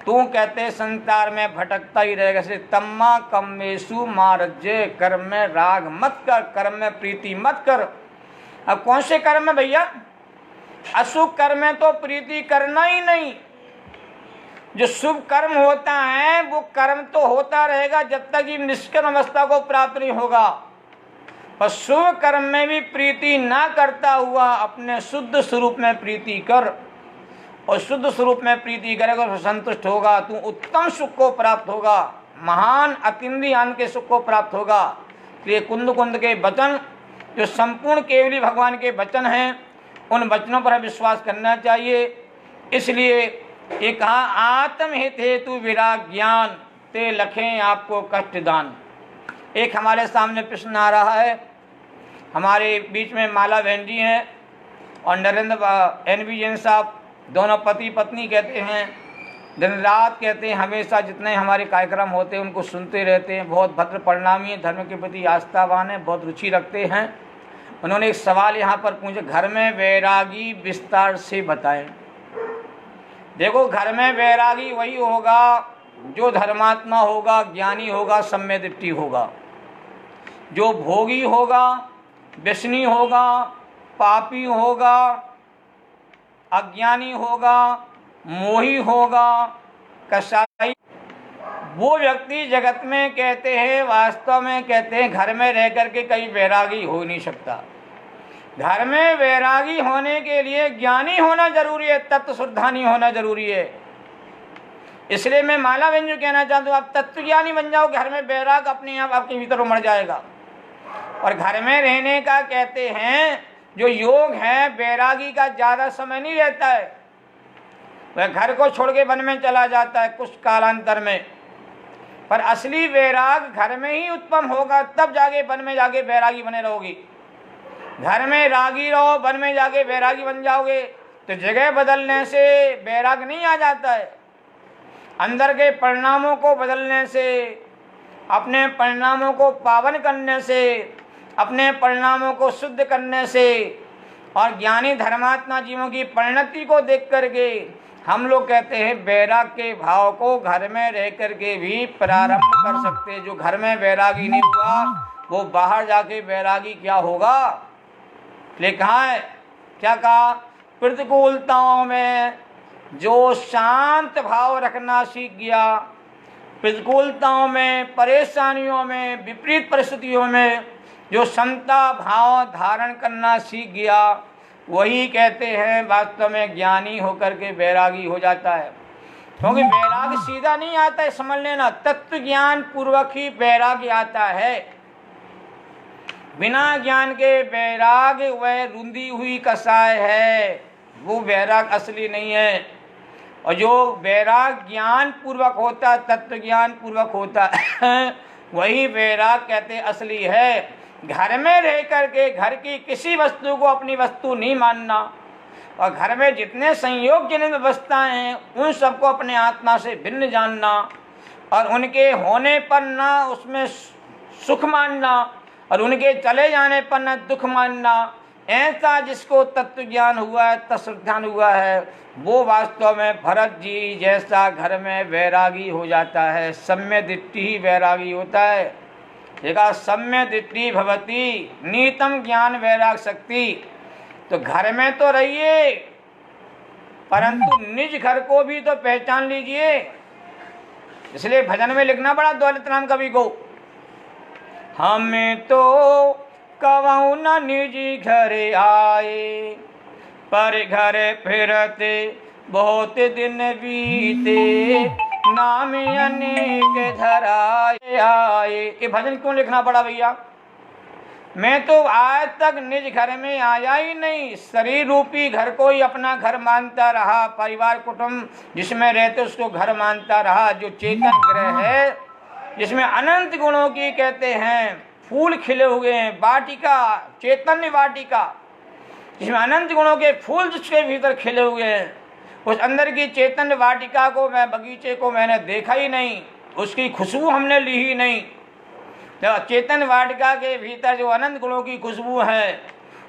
तू कहते संसार में भटकता ही रहेगा। से तम्मा कम्मेशु मारज्य, कर्म में राग मत कर, कर्म में प्रीति मत कर। अब कौन से कर्म है भैया? अशुभ कर्म में तो प्रीति करना ही नहीं। जो शुभ कर्म होता है वो कर्म तो होता रहेगा जब तक ये निष्कर्म अवस्था को प्राप्त नहीं होगा। पर शुभ कर्म में भी प्रीति ना करता हुआ अपने शुद्ध स्वरूप में प्रीति कर, और शुद्ध स्वरूप में प्रीति करेगा तो संतुष्ट होगा, तू उत्तम सुख को प्राप्त होगा, महान अतीन्द्रिय आनंद के सुख को प्राप्त होगा। इसलिए कुंद कुंद के वचन जो संपूर्ण केवली भगवान के वचन हैं, उन वचनों पर विश्वास करना चाहिए। इसलिए ये कहा आत्महित हेतु विराग ज्ञान ते लखें आपको कष्ट दान। एक हमारे सामने प्रश्न आ रहा है, हमारे बीच में माला बहन जी हैं और नरेंद्र NV जैन साहब, दोनों पति पत्नी कहते हैं, दिन रात कहते हैं, हमेशा जितने हमारे कार्यक्रम होते हैं उनको सुनते रहते हैं, बहुत भद्र परिणामी हैं, धर्म के प्रति आस्थावान हैं, बहुत रुचि रखते हैं। उन्होंने एक सवाल यहाँ पर पूछा, घर में वैरागी विस्तार से बताएं। देखो, घर में वैरागी वही होगा जो धर्मात्मा होगा, ज्ञानी होगा, सम्यक दृष्टि होगा। जो भोगी होगा, व्यसनी होगा, पापी होगा, अज्ञानी होगा, मोही होगा, कसाई, वो व्यक्ति जगत में कहते हैं, वास्तव में कहते हैं, घर में रह करके कहीं वैरागी हो नहीं सकता। घर में वैरागी होने के लिए ज्ञानी होना जरूरी है, तत्व शुद्धा नहीं होना जरूरी है। इसलिए मैं माला बहन जो कहना चाहता हूँ, आप तत्व ज्ञानी बन जाओ, घर में वैराग अपने आप आपके भीतर उमड़ जाएगा। और घर में रहने का कहते हैं जो योग है, वैरागी का ज़्यादा समय नहीं रहता है, वह घर को छोड़ के वन में चला जाता है कुछ कालांतर में। पर असली वैराग घर में ही उत्पन्न होगा, तब जाके वन में जाके वैरागी बने रहोगी। घर में रागी रहो, वन में जाके वैरागी बन जाओगे तो जगह बदलने से वैराग नहीं आ जाता है। अंदर के परिणामों को बदलने से, अपने परिणामों को पावन करने से, अपने परिणामों को शुद्ध करने से, और ज्ञानी धर्मात्मा जीवों की परिणति को देख करके हम लोग कहते हैं वैराग के भाव को घर में रह करके भी प्रारंभ कर सकते हैं। जो घर में वैरागी नहीं हुआ वो बाहर जाके वैरागी क्या होगा? लिखा है, क्या कहा? प्रतिकूलताओं में जो शांत भाव रखना सीख गया, प्रतिकूलताओं में, परेशानियों में, विपरीत परिस्थितियों में जो समता भाव धारण करना सीख गया, वही कहते हैं वास्तव में ज्ञानी होकर के वैरागी हो जाता है। क्योंकि वैराग सीधा नहीं आता है, समझ लेना, तत्व ज्ञान पूर्वक ही वैराग आता है। बिना ज्ञान के वैराग वह रुंधी हुई कसाय है, वो वैराग असली नहीं है। और जो वैराग ज्ञान पूर्वक होता है, तत्व ज्ञान पूर्वक होता है, वही वैराग कहते असली है। घर में रह करके घर की किसी वस्तु को अपनी वस्तु नहीं मानना, और घर में जितने संयोगजनित व्यवस्थाएं हैं उन सबको अपने आत्मा से भिन्न जानना, और उनके होने पर ना उसमें सुख मानना और उनके चले जाने पर न दुख मानना, ऐसा जिसको तत्व ज्ञान हुआ है, तत्वज्ञान हुआ है, वो वास्तव में भरत जी जैसा घर में वैरागी हो जाता है। सम्यक दृष्टि ही वैरागी होता है। देखा, सम्यक दृष्टि भवती नीतम ज्ञान वैराग शक्ति। तो घर में तो रहिए, परंतु निज घर को भी तो पहचान लीजिए। इसलिए भजन में लिखना पड़ा दौलत राम कवि को, हमें तो कवऊ न निजी घर आए, पर घर फिरते बहुत दिन बीते, नाम अनेक धराए आए। ये भजन क्यों लिखना पड़ा भैया? मैं तो आज तक निज घर में आया ही नहीं, शरीर रूपी घर को ही अपना घर मानता रहा, परिवार कुटुंब जिसमें रहते उसको घर मानता रहा। जो चेतन ग्रह है जिसमें अनंत गुणों की कहते हैं फूल खिले हुए हैं, वाटिका, चैतन्य वाटिका, जिसमें अनंत गुणों के फूल जिसके भीतर खिले हुए हैं, उस अंदर की चैतन्य वाटिका को, मैं बगीचे को मैंने देखा ही नहीं। उसकी खुशबू हमने ली ही नहीं। तो चेतन वाटिका के भीतर जो अनंत गुणों की खुशबू है,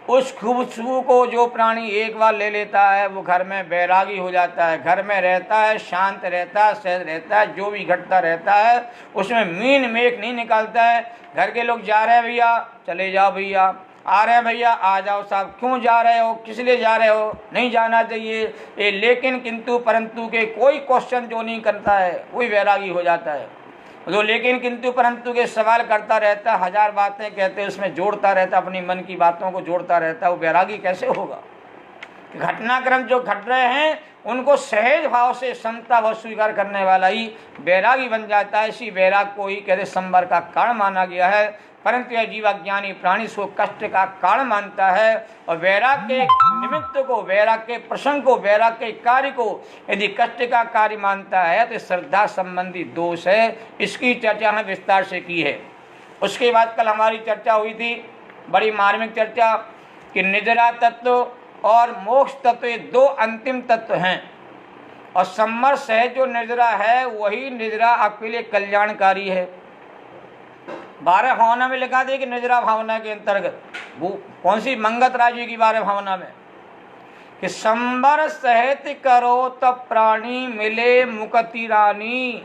उस खुशबू को जो प्राणी एक बार ले लेता है वो घर में बैरागी हो जाता है, घर में रहता है, शांत रहता है, सहज रहता है, जो भी घटता रहता है उसमें मीन मेघ नहीं निकलता है। घर के लोग जा रहे हैं भैया, चले जाओ भैया, आ रहे हैं भैया, आ जाओ साहब, क्यों जा रहे हो, किस लिए जा रहे हो, नहीं जाना चाहिए, ये लेकिन किंतु परंतु के कोई क्वेश्चन जो नहीं करता है वही वैरागी हो जाता है। जो लेकिन किंतु परंतु के सवाल करता रहता है, हजार बातें कहते हैं, उसमें जोड़ता रहता, अपनी मन की बातों को जोड़ता रहता, वो वैरागी कैसे होगा। घटनाक्रम जो घट रहे हैं उनको सहज भाव से समता भाव स्वीकार करने वाला ही वैरागी बन जाता है। इसी वैराग को ही कहते संवर का कारण माना गया है। परंतु यह जीवाज्ञानी प्राणी इसको कष्ट का कारण मानता है, और वैराग के निमित्त को, वैराग के प्रसंग को, वैराग के कार्य को यदि कष्ट का कार्य मानता है तो श्रद्धा संबंधी दोष है। इसकी चर्चा हमने विस्तार से की है। उसके बाद कल हमारी चर्चा हुई थी, बड़ी मार्मिक चर्चा, कि निद्रा तत्व और मोक्ष तत्व ये दो अंतिम तत्व हैं, और संवर सहज जो निद्रा है वही निद्रा आपके लिए कल्याणकारी है। 12 भावना में लिखा था कि निद्रा भावना के अंतर्गत वो कौन सी, मंगत राज जी की 12 भावना में, कि संवर सहत करो तब प्राणी मिले मुक्ति रानी,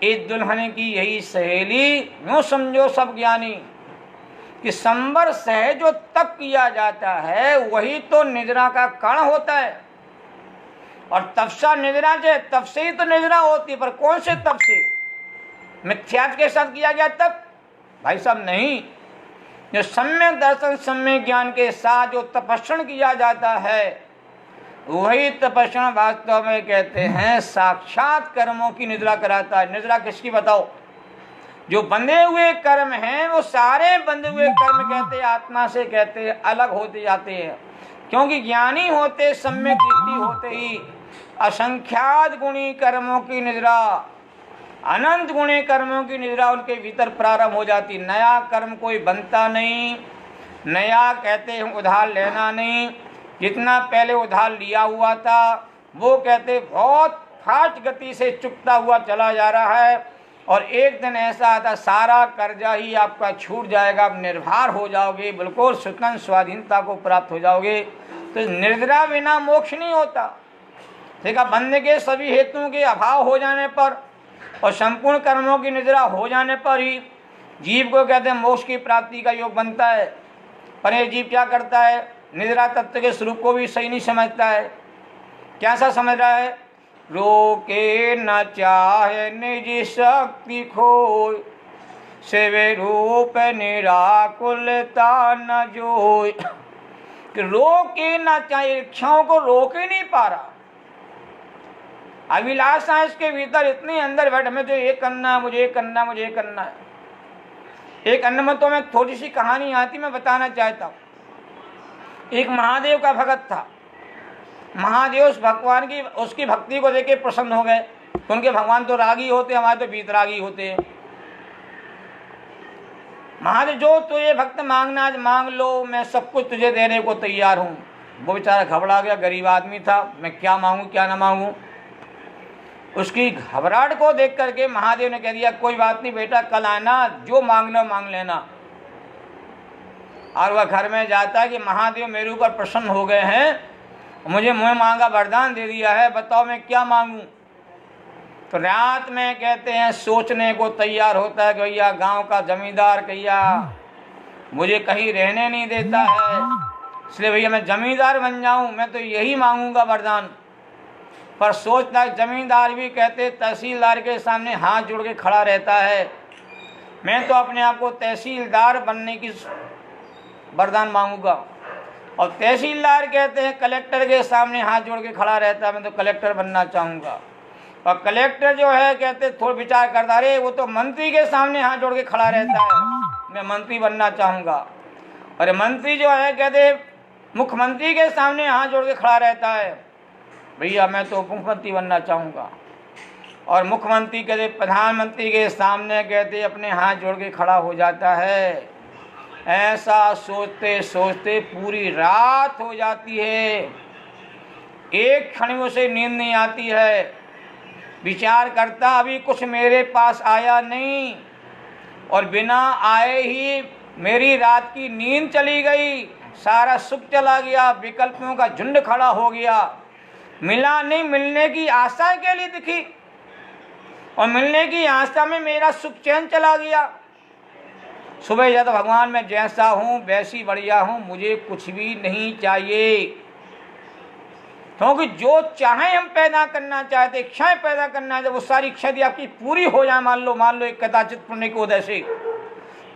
इस दुल्हन की यही सहेली यूं समझो सब ज्ञानी। कि संवर सहज जो तप किया जाता है वही तो निद्रा का कारण होता है, और तपसा निद्रा से, तप से ही तो निद्रा होती है। पर कौन से तप से, मिथ्यात्व के साथ किया गया तप? भाई साहब नहीं, जो सम्यक दर्शन सम्यक ज्ञान के साथ जो तपस्रण किया जाता है वही तपस्रण वास्तव में कहते हैं साक्षात कर्मों की निद्रा कराता है। निद्रा किसकी बताओ? जो बंधे हुए कर्म हैं वो सारे बंधे हुए कर्म कहते हैं आत्मा से कहते हैं अलग होते जाते हैं, क्योंकि ज्ञानी होते, सम्यक दृष्टि होते ही असंख्यात गुणी कर्मों की निद्रा, अनंत गुणी कर्मों की निद्रा उनके भीतर प्रारंभ हो जाती। नया कर्म कोई बनता नहीं, नया कहते हैं उधार लेना नहीं, जितना पहले उधार लिया हुआ था वो कहते बहुत फास्ट गति से चुकता हुआ चला जा रहा है, और एक दिन ऐसा आता सारा कर्जा ही आपका छूट जाएगा, आप निर्भर हो जाओगे, बिल्कुल स्वतंत्र स्वाधीनता को प्राप्त हो जाओगे। तो निद्रा बिना मोक्ष नहीं होता। ठीक है, बंधे के सभी हेतुओं के अभाव हो जाने पर और संपूर्ण कर्मों की निद्रा हो जाने पर ही जीव को कहते हैं मोक्ष की प्राप्ति का योग बनता है। पर ये जीव क्या करता है, निद्रा तत्व के स्वरूप को भी सही नहीं समझता है। क्या सा समझ रहा है, रोके न चाहे निज शक्ति खोय, सेवे रूप निराकुलता न जोय। कि रोके न चाहे, इच्छाओं को रोक ही नहीं पा रहा, अभिलाषा इसके भीतर इतनी अंदर बैठ, में तो ये करना है, मुझे ये करना है, मुझे ये करना है। एक अन्य में तो मैं थोड़ी सी कहानी आती मैं बताना चाहता हूँ। एक महादेव का भगत था। महादेव उस भगवान की, उसकी भक्ति को देख के प्रसन्न हो गए। उनके भगवान तो रागी होते, हमारे तो बीतरागी होते हैं। महादेव जो तुझे भक्त मांगना आज मांग लो, मैं सब कुछ तुझे देने को तैयार हूँ। वो बेचारा घबरा गया, गरीब आदमी था, मैं क्या मांगूँ क्या ना मांगूँ। उसकी घबराहट को देख करके महादेव ने कह दिया कोई बात नहीं बेटा, कल आना, जो मांगना मांग लेना। और वह घर में जाता है कि महादेव मेरे ऊपर प्रसन्न हो गए हैं, मुझे मुँह मांगा वरदान दे दिया है, बताओ मैं क्या मांगूं। तो रात में कहते हैं सोचने को तैयार होता है कि भैया गांव का जमींदार भैया मुझे कहीं रहने नहीं देता है, इसलिए भैया मैं जमींदार बन जाऊं, मैं तो यही मांगूंगा वरदान। पर सोचता है जमींदार भी कहते तहसीलदार के सामने हाथ जोड़ के खड़ा रहता है, मैं तो अपने आप को तहसीलदार बनने की वरदान मांगूंगा। और तहसीलदार कहते हैं कलेक्टर के सामने हाथ जोड़ के खड़ा रहता है, मैं तो कलेक्टर बनना चाहूँगा। और कलेक्टर जो है कहते थोड़ा विचार करता, अरे वो तो मंत्री के सामने हाथ जोड़ के खड़ा रहता है, मैं मंत्री बनना चाहूँगा। और मंत्री जो है कहते मुख्यमंत्री के सामने हाथ जोड़ के खड़ा रहता है, भैया मैं तो मुख्यमंत्री बनना चाहूँगा। और मुख्यमंत्री कहते प्रधानमंत्री के सामने कहते अपने हाथ जोड़ के खड़ा हो जाता है। ऐसा सोचते सोचते पूरी रात हो जाती है, एक क्षण में उसे नींद नहीं आती है। विचार करता अभी कुछ मेरे पास आया नहीं, और बिना आए ही मेरी रात की नींद चली गई, सारा सुख चला गया, विकल्पों का झुंड खड़ा हो गया। मिला नहीं, मिलने की आशा के लिए दिखी, और मिलने की आशा में मेरा सुख चैन चला गया। सुबह जब भगवान मैं जैसा हूँ वैसी बढ़िया हूँ, मुझे कुछ भी नहीं चाहिए। क्योंकि जो चाहे हम पैदा करना चाहते, इच्छाएं पैदा करना चाहते, वो सारी इच्छा यदि आपकी पूरी हो जाए, मान लो एक कदाचित पुण्य की उदय से,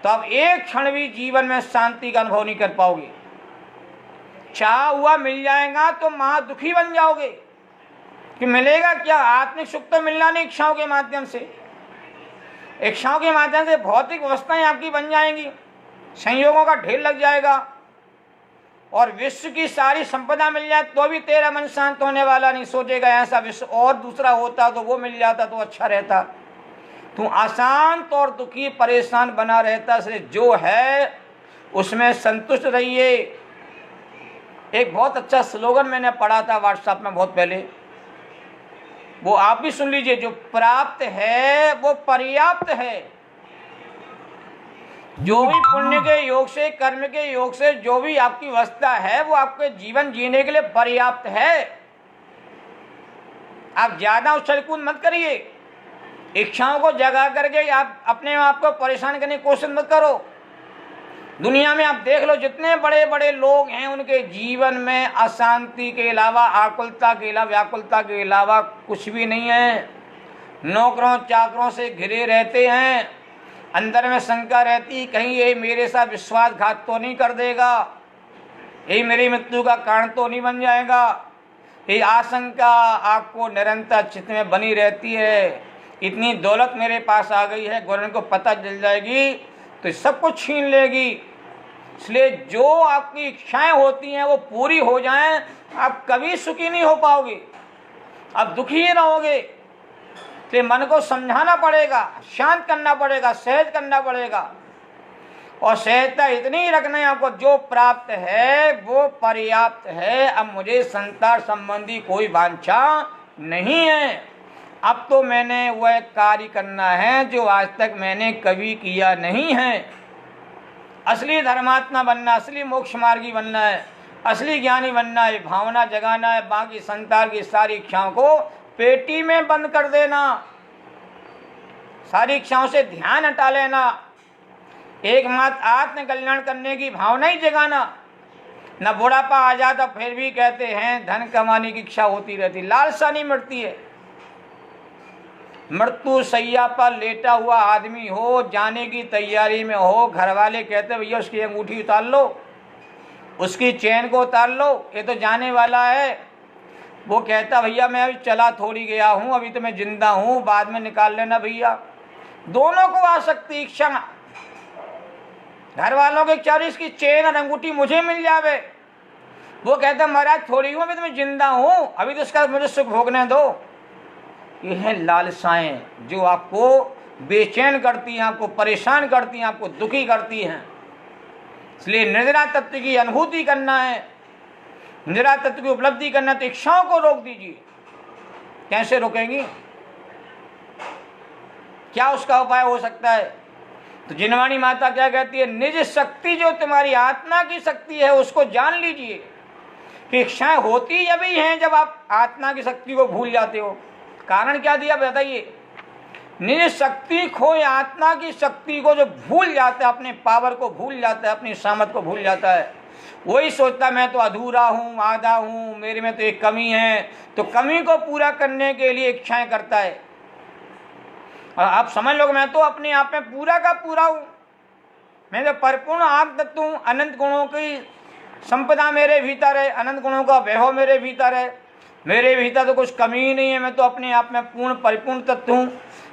तो आप एक क्षण भी जीवन में शांति का अनुभव नहीं कर पाओगे। चाह हुआ मिल जाएगा तो महा दुखी बन जाओगे कि मिलेगा क्या? आत्मिक सुख तो मिलना नहीं इच्छाओं के माध्यम से। इच्छाओं के माध्यम से भौतिक व्यवस्थाएं आपकी बन जाएंगी, संयोगों का ढेर लग जाएगा, और विश्व की सारी संपदा मिल जाए तो भी तेरा मन शांत होने वाला नहीं। सोचेगा ऐसा विश्व और दूसरा होता तो वो मिल जाता तो अच्छा रहता। तू अशांत और दुखी परेशान बना रहता, इसलिए जो है उसमें संतुष्ट रहिए। एक बहुत अच्छा स्लोगन मैंने पढ़ा था व्हाट्सएप में बहुत पहले, वो आप भी सुन लीजिए। जो प्राप्त है वो पर्याप्त है। जो भी पुण्य के योग से, कर्म के योग से जो भी आपकी अवस्था है वो आपके जीवन जीने के लिए पर्याप्त है। आप ज्यादा उछल कूद मत करिए, इच्छाओं को जगा करके आप अपने आप को परेशान करने की कोशिश मत करो। दुनिया में आप देख लो जितने बड़े बड़े लोग हैं, उनके जीवन में अशांति के अलावा, आकुलता के अलावा, व्याकुलता के अलावा कुछ भी नहीं है। नौकरों चाकरों से घिरे रहते हैं, अंदर में शंका रहती कहीं ये मेरे साथ विश्वासघात तो नहीं कर देगा, ये मेरी मृत्यु का कारण तो नहीं बन जाएगा। ये आशंका आपको निरंतर चित्त में बनी रहती है। इतनी दौलत मेरे पास आ गई है, गवर्नमेंट को पता चल जाएगी तो सब कुछ छीन लेगी। इसलिए जो आपकी इच्छाएं होती हैं वो पूरी हो जाएं, आप कभी सुखी नहीं हो पाओगे, आप दुखी ही रहोगे। तो मन को समझाना पड़ेगा, शांत करना पड़ेगा, सहज करना पड़ेगा, और सहजता इतनी ही रखना है आपको, जो प्राप्त है वो पर्याप्त है। अब मुझे संसार संबंधी कोई वांछा नहीं है। अब तो मैंने वह कार्य करना है जो आज तक मैंने कभी किया नहीं है। असली धर्मात्मा बनना, असली मोक्ष मार्गी बनना है, असली ज्ञानी बनना है, भावना जगाना है। बाकी संसार की सारी इच्छाओं को पेटी में बंद कर देना, सारी इच्छाओं से ध्यान हटा लेना, एकमात्र आत्म कल्याण करने की भावना ही जगाना। न बुढ़ापा आ जाता फिर भी कहते हैं धन कमाने की इच्छा होती रहती, लालसा नहीं मिटती है। मृत्यु सैया पर लेटा हुआ आदमी हो, जाने की तैयारी में हो, घर वाले कहते भैया उसकी अंगूठी उतार लो, उसकी चैन को उतार लो, ये तो जाने वाला है। वो कहता भैया मैं अभी चला थोड़ी गया हूँ, अभी तो मैं जिंदा हूँ, बाद में निकाल लेना भैया। दोनों को आ सकती इच्छा, घर वालों के इच्छा इसकी चैन और अंगूठी मुझे मिल जावे। वो कहता महाराज थोड़ी हूँ, अभी तो मैं जिंदा हूँ, अभी तो इसका मुझे सुख भोगने दो। ये है लालसाएं जो आपको बेचैन करती हैं, आपको परेशान करती हैं, आपको दुखी करती हैं। इसलिए निद्रा तत्व की अनुभूति करना है, निद्रा तत्व की उपलब्धि करना, तो इच्छाओं को रोक दीजिए। कैसे रोकेंगी? क्या उसका उपाय हो सकता है? तो जिनवाणी माता क्या कहती है, निज शक्ति जो तुम्हारी आत्मा की शक्ति है उसको जान लीजिए कि इच्छाएं होती अभी हैं जब आप आत्मा की शक्ति को भूल जाते हो। कारण क्या दिया बताइए? निज शक्ति खोए आत्मा की शक्ति को जो भूल जाता है, अपने पावर को भूल जाता है, अपनी सामर्थ को भूल जाता है, वही सोचता मैं तो अधूरा हूँ, आधा हूँ, मेरे में तो एक कमी है, तो कमी को पूरा करने के लिए इच्छाएं करता है। और आप समझ लो मैं तो अपने आप में पूरा का पूरा हूँ, मैं तो परिपूर्ण आत्म तत्व हूँ, अनंत गुणों की संपदा मेरे भीतर है, अनंत गुणों का वैभव मेरे भीतर है, मेरे भीतर तो कुछ कमी ही नहीं है, मैं तो अपने आप में पूर्ण परिपूर्ण तत्व हूँ।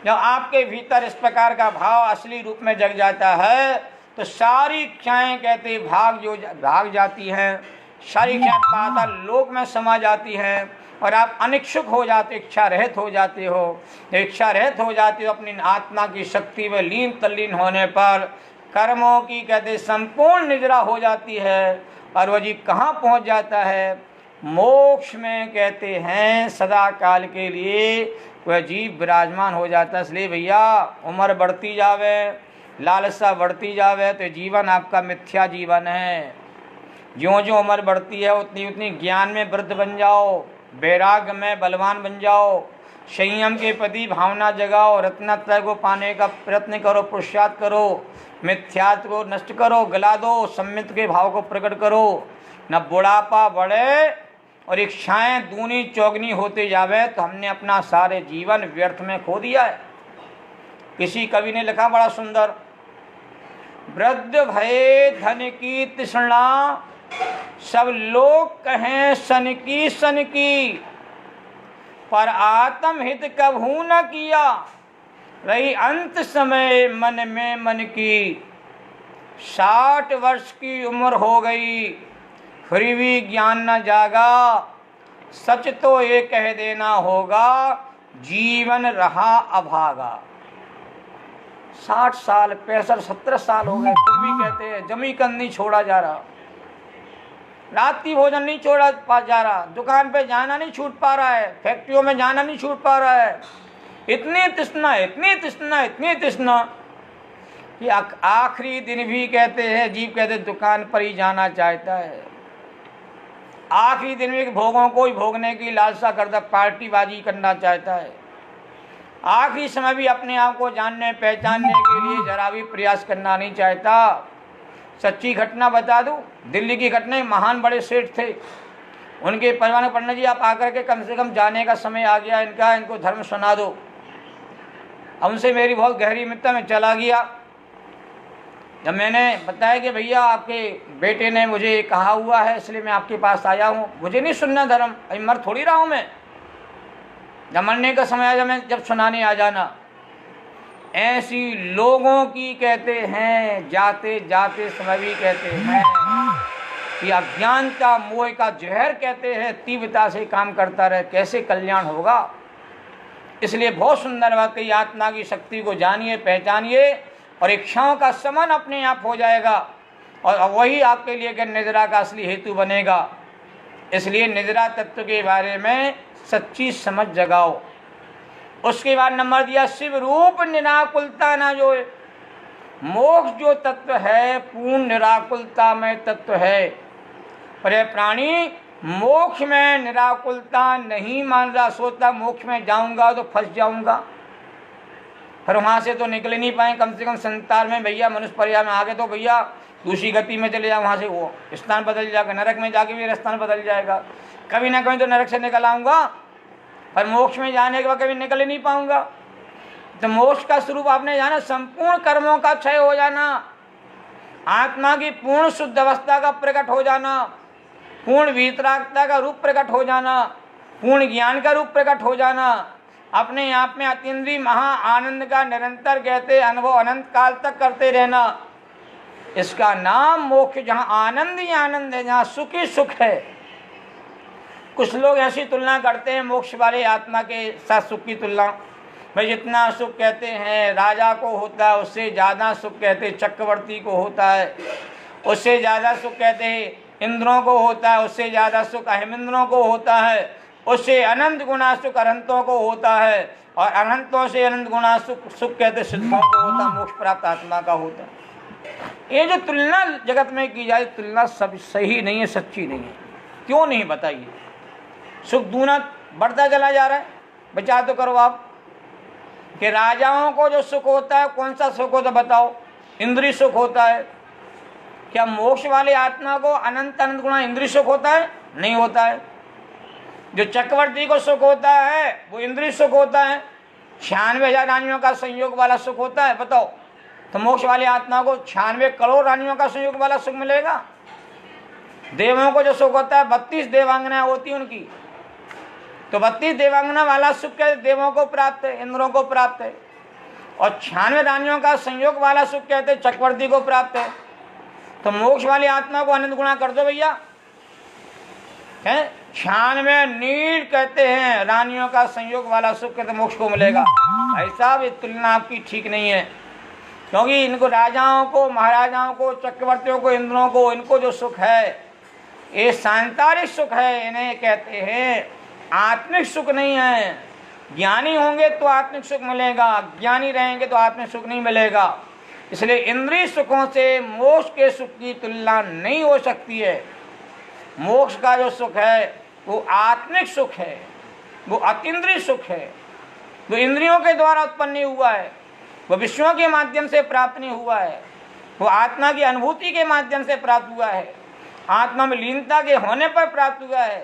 जब आपके भीतर इस प्रकार का भाव असली रूप में जग जाता है तो सारी इच्छाएं कहते भाग जाती हैं, सारी इच्छाएं पाताल लोक में समा जाती हैं, और आप अनिच्छुक हो जाते, इच्छा रहित हो जाते हो। इच्छा रहित हो जाती हो अपनी आत्मा की शक्ति में लीन तल्लीन होने पर कर्मों की कहते संपूर्ण निद्रा हो जाती है, और वह जीव कहाँ पहुँच जाता है? मोक्ष में कहते हैं सदा काल के लिए वह जीव विराजमान हो जाता है। इसलिए भैया उम्र बढ़ती जावे, लालसा बढ़ती जावे तो जीवन आपका मिथ्या जीवन है। ज्यों ज्यों उम्र बढ़ती है उतनी उतनी ज्ञान में वृद्ध बन जाओ, वैराग्य में बलवान बन जाओ, संयम के प्रति भावना जगाओ, रत्नत्रय को पाने का प्रयत्न करो, पुरुषार्थ करो, मिथ्यात्व को नष्ट करो, गला दो, सम्मित के भाव को प्रकट करो। न बुढ़ापा बढ़े और इच्छाएं दूनी चौगनी होते जावे तो हमने अपना सारे जीवन व्यर्थ में खो दिया है। किसी कवि ने लिखा बड़ा सुंदर, वृद्ध भये धन की तृष्णा, सब लोग कहें सन की, पर आत्महित कभू न किया, रही अंत समय मन में मन की। 60 वर्ष की उम्र हो गई फिर भी ज्ञान न जागा, सच तो ये कह देना होगा जीवन रहा अभागा। 60 साल 65 70 साल हो गए फिर भी कहते हैं जमी कंद नहीं छोड़ा जा रहा, रात्रि भोजन नहीं छोड़ा जा रहा, दुकान पे जाना नहीं छूट पा रहा है, फैक्ट्रियों में जाना नहीं छूट पा रहा है। इतनी तृष्णा कि आखिरी दिन भी कहते हैं जीव कहते दुकान पर ही जाना चाहता है। आखिरी दिन में भोगों को ही भोगने की लालसा करता, पार्टीबाजी करना चाहता है। आखिरी समय भी अपने आप को जानने पहचानने के लिए जरा भी प्रयास करना नहीं चाहता। सच्ची घटना बता दूं, दिल्ली की घटना, महान बड़े सेठ थे, उनके परिवार में पंडित जी आप आकर के कम से कम जाने का समय आ गया इनका, इनको धर्म सुना दो। अब उनसे मेरी बहुत गहरी मित्रता में चला गया। जब मैंने बताया कि भैया आपके बेटे ने मुझे कहा हुआ है इसलिए मैं आपके पास आया हूँ, मुझे नहीं सुनना धर्म, अभी मर थोड़ी रहा हूँ मैं, जब मरने का समय आया मैं जब सुनाने आ जाना। ऐसी लोगों की कहते हैं जाते जाते समय भी कहते हैं कि अज्ञानता मोह का जहर कहते हैं तीव्रता से काम करता रहे, कैसे कल्याण होगा। इसलिए बहुत सुंदर बात कही, आत्मा की शक्ति को जानिए पहचानिए और इच्छाओं का समन अपने आप हो जाएगा और वही आपके लिए कि निद्रा का असली हेतु बनेगा। इसलिए निद्रा तत्व के बारे में सच्ची समझ जगाओ। उसके बाद नंबर दिया शिव रूप निराकुलता न जो, मोक्ष जो तत्व है पूर्ण निराकुलता में तत्व है। पर यह प्राणी मोक्ष में निराकुलता नहीं मान रहा, सोचता मोक्ष में जाऊंगा तो फंस जाऊंगा, फिर वहाँ से तो निकल नहीं पाए, कम से कम संसार में भैया मनुष्य पर्याय में आगे तो भैया दूसरी गति में चले जाए, वहाँ से वो स्थान बदल जाएगा, नरक में जाके भी स्थान बदल जाएगा। कभी ना कभी तो नरक से निकल आऊँगा, पर मोक्ष में जाने के बाद कभी निकल ही नहीं पाऊंगा। तो मोक्ष का स्वरूप आपने जाना, संपूर्ण कर्मों का क्षय हो जाना, आत्मा की पूर्ण शुद्ध अवस्था का प्रकट हो जाना, पूर्ण वीतरागता का रूप प्रकट हो जाना, पूर्ण ज्ञान का रूप प्रकट हो जाना, अपने आप में अतीन्द्रिय महा आनंद का निरंतर कहते अनुभव अनंत काल तक करते रहना। इसका नाम मोक्ष, जहाँ आनंद ही आनंद है, जहाँ सुख ही सुख है। कुछ लोग ऐसी तुलना करते हैं मोक्ष वाले आत्मा के साथ सुख की तुलना, भाई जितना सुख कहते हैं राजा को होता है उससे ज़्यादा सुख कहते चक्रवर्ती को होता है, उससे ज़्यादा सुख कहते हैं इंद्रों को होता है, उससे ज़्यादा सुख अहिमिंद्रों को होता है, उससे अनंत गुना सुख अनंतों को होता है, और अनंतों से अनंत गुना सुख कहते सिद्धों को होता, मोक्ष प्राप्त आत्मा का होता है। ये जो तुलना जगत में की जाए, तुलना सब सही नहीं है, सच्ची नहीं है। क्यों नहीं बताइए? सुख दूना बढ़ता चला जा रहा है, विचार तो करो आप कि राजाओं को जो सुख होता है कौन सा सुख होता है बताओ? इंद्रिय सुख होता है। क्या मोक्ष वाले आत्मा को अनंत अनंत गुना इंद्रिय सुख होता है? नहीं होता है। जो चक्रवर्ती को सुख होता है वो इंद्रिय सुख होता है। 96,000 रानियों का संयोग वाला सुख होता है, बताओ। तो मोक्ष वाले आत्मा को 96 करोड़ रानियों का संयोग वाला सुख मिलेगा। देवों को जो सुख होता है 32 देवांगनाएं होती उनकी, तो 32 देवांगना वाला सुख कहते देवों को प्राप्त है, इंद्रों को प्राप्त है। और 96 रानियों का संयोग वाला सुख कहते चक्रवर्ती को प्राप्त है। तो मोक्ष वाली आत्मा को अनंत गुणा कर दो भैया, है 96 नीड कहते हैं रानियों का संयोग वाला सुख कहते मोक्ष को मिलेगा। ऐसा भी तुलना आपकी ठीक नहीं है, क्योंकि इनको राजाओं को महाराजाओं को चक्रवर्तियों को इंद्रों को इनको जो सुख है ये सांसारिक सुख है, इन्हें कहते हैं आत्मिक सुख नहीं है। ज्ञानी होंगे तो आत्मिक सुख मिलेगा, अज्ञानी रहेंगे तो आत्मिक सुख नहीं मिलेगा। इसलिए इंद्रिय सुखों से मोक्ष के सुख की तुलना नहीं हो सकती है। मोक्ष का जो सुख है वो आत्मिक सुख है, वो अतीन्द्रिय सुख है, वो इंद्रियों के द्वारा उत्पन्न नहीं हुआ है, वो विषयों के माध्यम से प्राप्त नहीं हुआ है, वो आत्मा की अनुभूति के माध्यम से प्राप्त हुआ है, आत्मा में लीनता के होने पर प्राप्त हुआ है।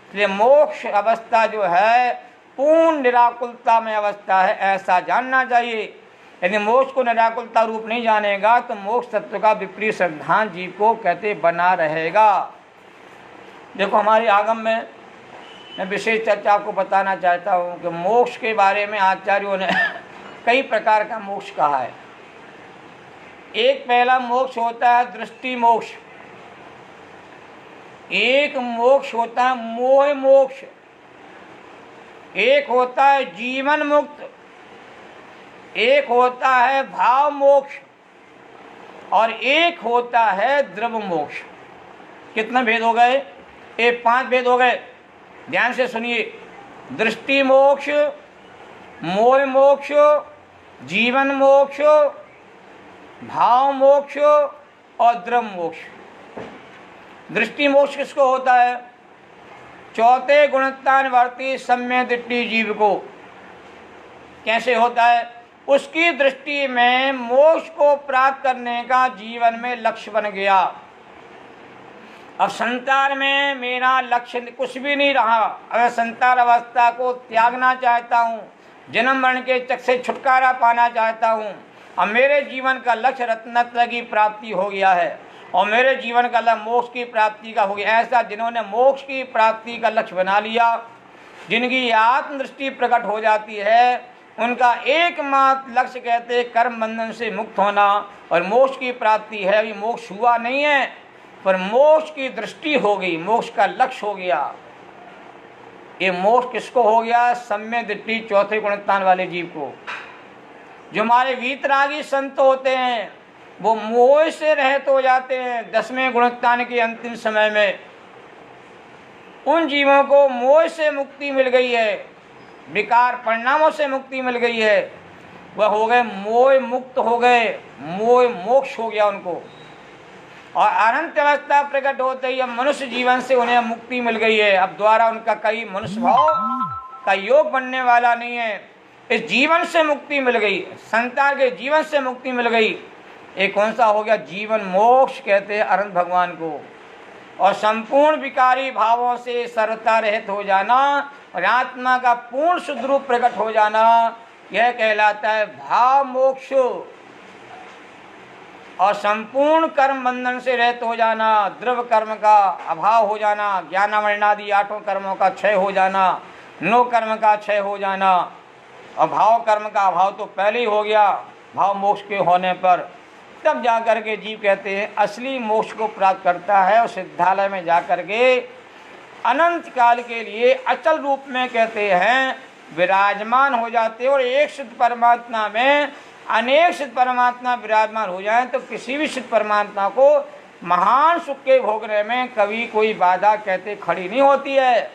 इसलिए मोक्ष अवस्था जो है पूर्ण निराकुलता में अवस्था है, ऐसा जानना चाहिए। यदि मोक्ष को निराकुलता रूप नहीं जानेगा तो मोक्ष तत्व का विपरीत सिद्धांत जीव को कहते बना रहेगा। देखो हमारी आगम में मैं विशेष चर्चा आपको बताना चाहता हूँ कि मोक्ष के बारे में आचार्यों ने कई प्रकार का मोक्ष कहा है। एक पहला मोक्ष होता है दृष्टि मोक्ष, एक मोक्ष होता है मोह मोक्ष, एक होता है जीवन मुक्त, एक होता है भाव मोक्ष और एक होता है द्रव्य मोक्ष। कितने भेद हो गए? ये 5 भेद हो गए। ध्यान से सुनिए। दृष्टि मोक्ष, मोह मोक्ष, जीवन मोक्ष, भाव मोक्ष और द्रव्य मोक्ष। दृष्टि मोक्ष किसको होता है? चौथे गुणतानुवर्ती सम्य दृष्टि जीव को। कैसे होता है? उसकी दृष्टि में मोक्ष को प्राप्त करने का जीवन में लक्ष्य बन गया। अब संसार में मेरा लक्ष्य कुछ भी नहीं रहा, अगर संसार अवस्था को त्यागना चाहता हूँ, जन्म मरण के चक्र से छुटकारा पाना चाहता हूँ, अब मेरे जीवन का लक्ष्य रत्नत्व की प्राप्ति हो गया है और मेरे जीवन का लक्ष्य मोक्ष की प्राप्ति का हो गया। ऐसा जिन्होंने मोक्ष की प्राप्ति का लक्ष्य बना लिया, जिनकी आत्मदृष्टि प्रकट हो जाती है, उनका एकमात्र लक्ष्य कहते कर्म बंधन से मुक्त होना और मोक्ष की प्राप्ति है। अभी मोक्ष हुआ नहीं है पर मोक्ष की दृष्टि हो गई, मोक्ष का लक्ष्य हो गया। ये मोक्ष किसको हो गया? सम्य दृष्टि चौथे गुणस्थान वाले जीव को। जो हमारे वीतरागी संत होते हैं वो मोह से रहित हो जाते हैं 10वें गुणस्थान के अंतिम समय में। उन जीवों को मोह से मुक्ति मिल गई है, विकार परिणामों से मुक्ति मिल गई है, वह हो गए मोह मुक्त हो गए, मोह मोक्ष हो गया उनको। और अनंत अवस्था प्रकट होते ही अब मनुष्य जीवन से उन्हें मुक्ति मिल गई है। अब द्वारा उनका कई मनुष्य भाव का योग बनने वाला नहीं है। इस जीवन से मुक्ति मिल गई, संसार के जीवन से मुक्ति मिल गई। एक कौन सा हो गया? जीवन मोक्ष कहते हैं अनंत भगवान को। और संपूर्ण विकारी भावों से सरलता रहित हो जाना और आत्मा का पूर्ण शुद्ध रूप प्रकट हो जाना, यह कहलाता है भाव मोक्ष। और संपूर्ण कर्म बंधन से रहित हो जाना, द्रव्य कर्म का अभाव हो जाना, ज्ञानामरणादि 8 कर्मों का क्षय हो जाना, 9 कर्म का क्षय हो जाना और भाव कर्म का अभाव तो पहले ही हो गया। भाव मोक्ष के होने पर तब जाकर के जीव कहते हैं असली मोक्ष को प्राप्त करता है और सिद्धालय में जाकर के अनंत काल के लिए अचल रूप में कहते हैं विराजमान हो जाते हैं। और एक शुद्ध परमात्मा में अनेक सिद्ध परमात्मा विराजमान हो जाए तो किसी भी सिद्ध परमात्मा को महान सुख के भोगने में कभी कोई बाधा कहते खड़ी नहीं होती है।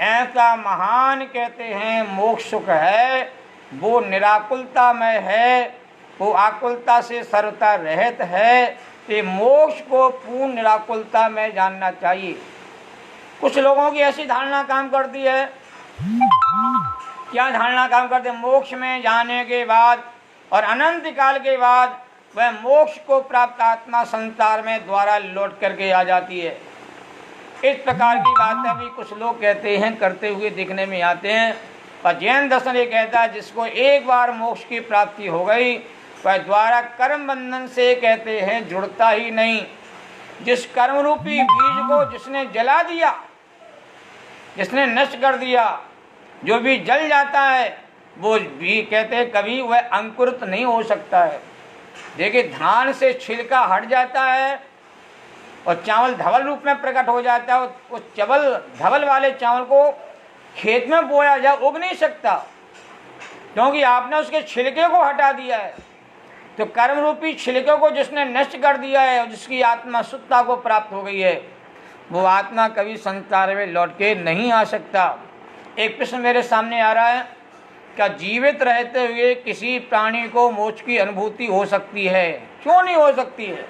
ऐसा महान कहते हैं मोक्ष सुख है, वो निराकुलता में है, वो आकुलता से सर्वता रहित है। तो मोक्ष को पूर्ण निराकुलता में जानना चाहिए। कुछ लोगों की ऐसी धारणा काम करती है। क्या धारणा काम करते हैं? मोक्ष में जाने के बाद और अनंत काल के बाद वह मोक्ष को प्राप्त आत्मा संसार में द्वारा लौट करके आ जाती है। इस प्रकार की बातें भी कुछ लोग कहते हैं, करते हुए दिखने में आते हैं। पर जैन दर्शन ये कहता है जिसको एक बार मोक्ष की प्राप्ति हो गई वह द्वारा कर्म बंधन से कहते हैं जुड़ता ही नहीं। जिस कर्म रूपी बीज को जिसने जला दिया, जिसने नष्ट कर दिया, जो भी जल जाता है वो भी कहते हैं कभी वह अंकुरित नहीं हो सकता है। देखिए धान से छिलका हट जाता है और चावल धवल रूप में प्रकट हो जाता है। उस धवल वाले चावल को खेत में बोया जाए उग नहीं सकता, क्योंकि आपने उसके छिलके को हटा दिया है। तो कर्म रूपी छिलके को जिसने नष्ट कर दिया है और जिसकी आत्मा शुद्धता को प्राप्त हो गई है, वो आत्मा कभी संसार में लौट के नहीं आ सकता। एक प्रश्न मेरे सामने आ रहा है, क्या जीवित रहते हुए किसी प्राणी को मोक्ष की अनुभूति हो सकती है? क्यों नहीं हो सकती है?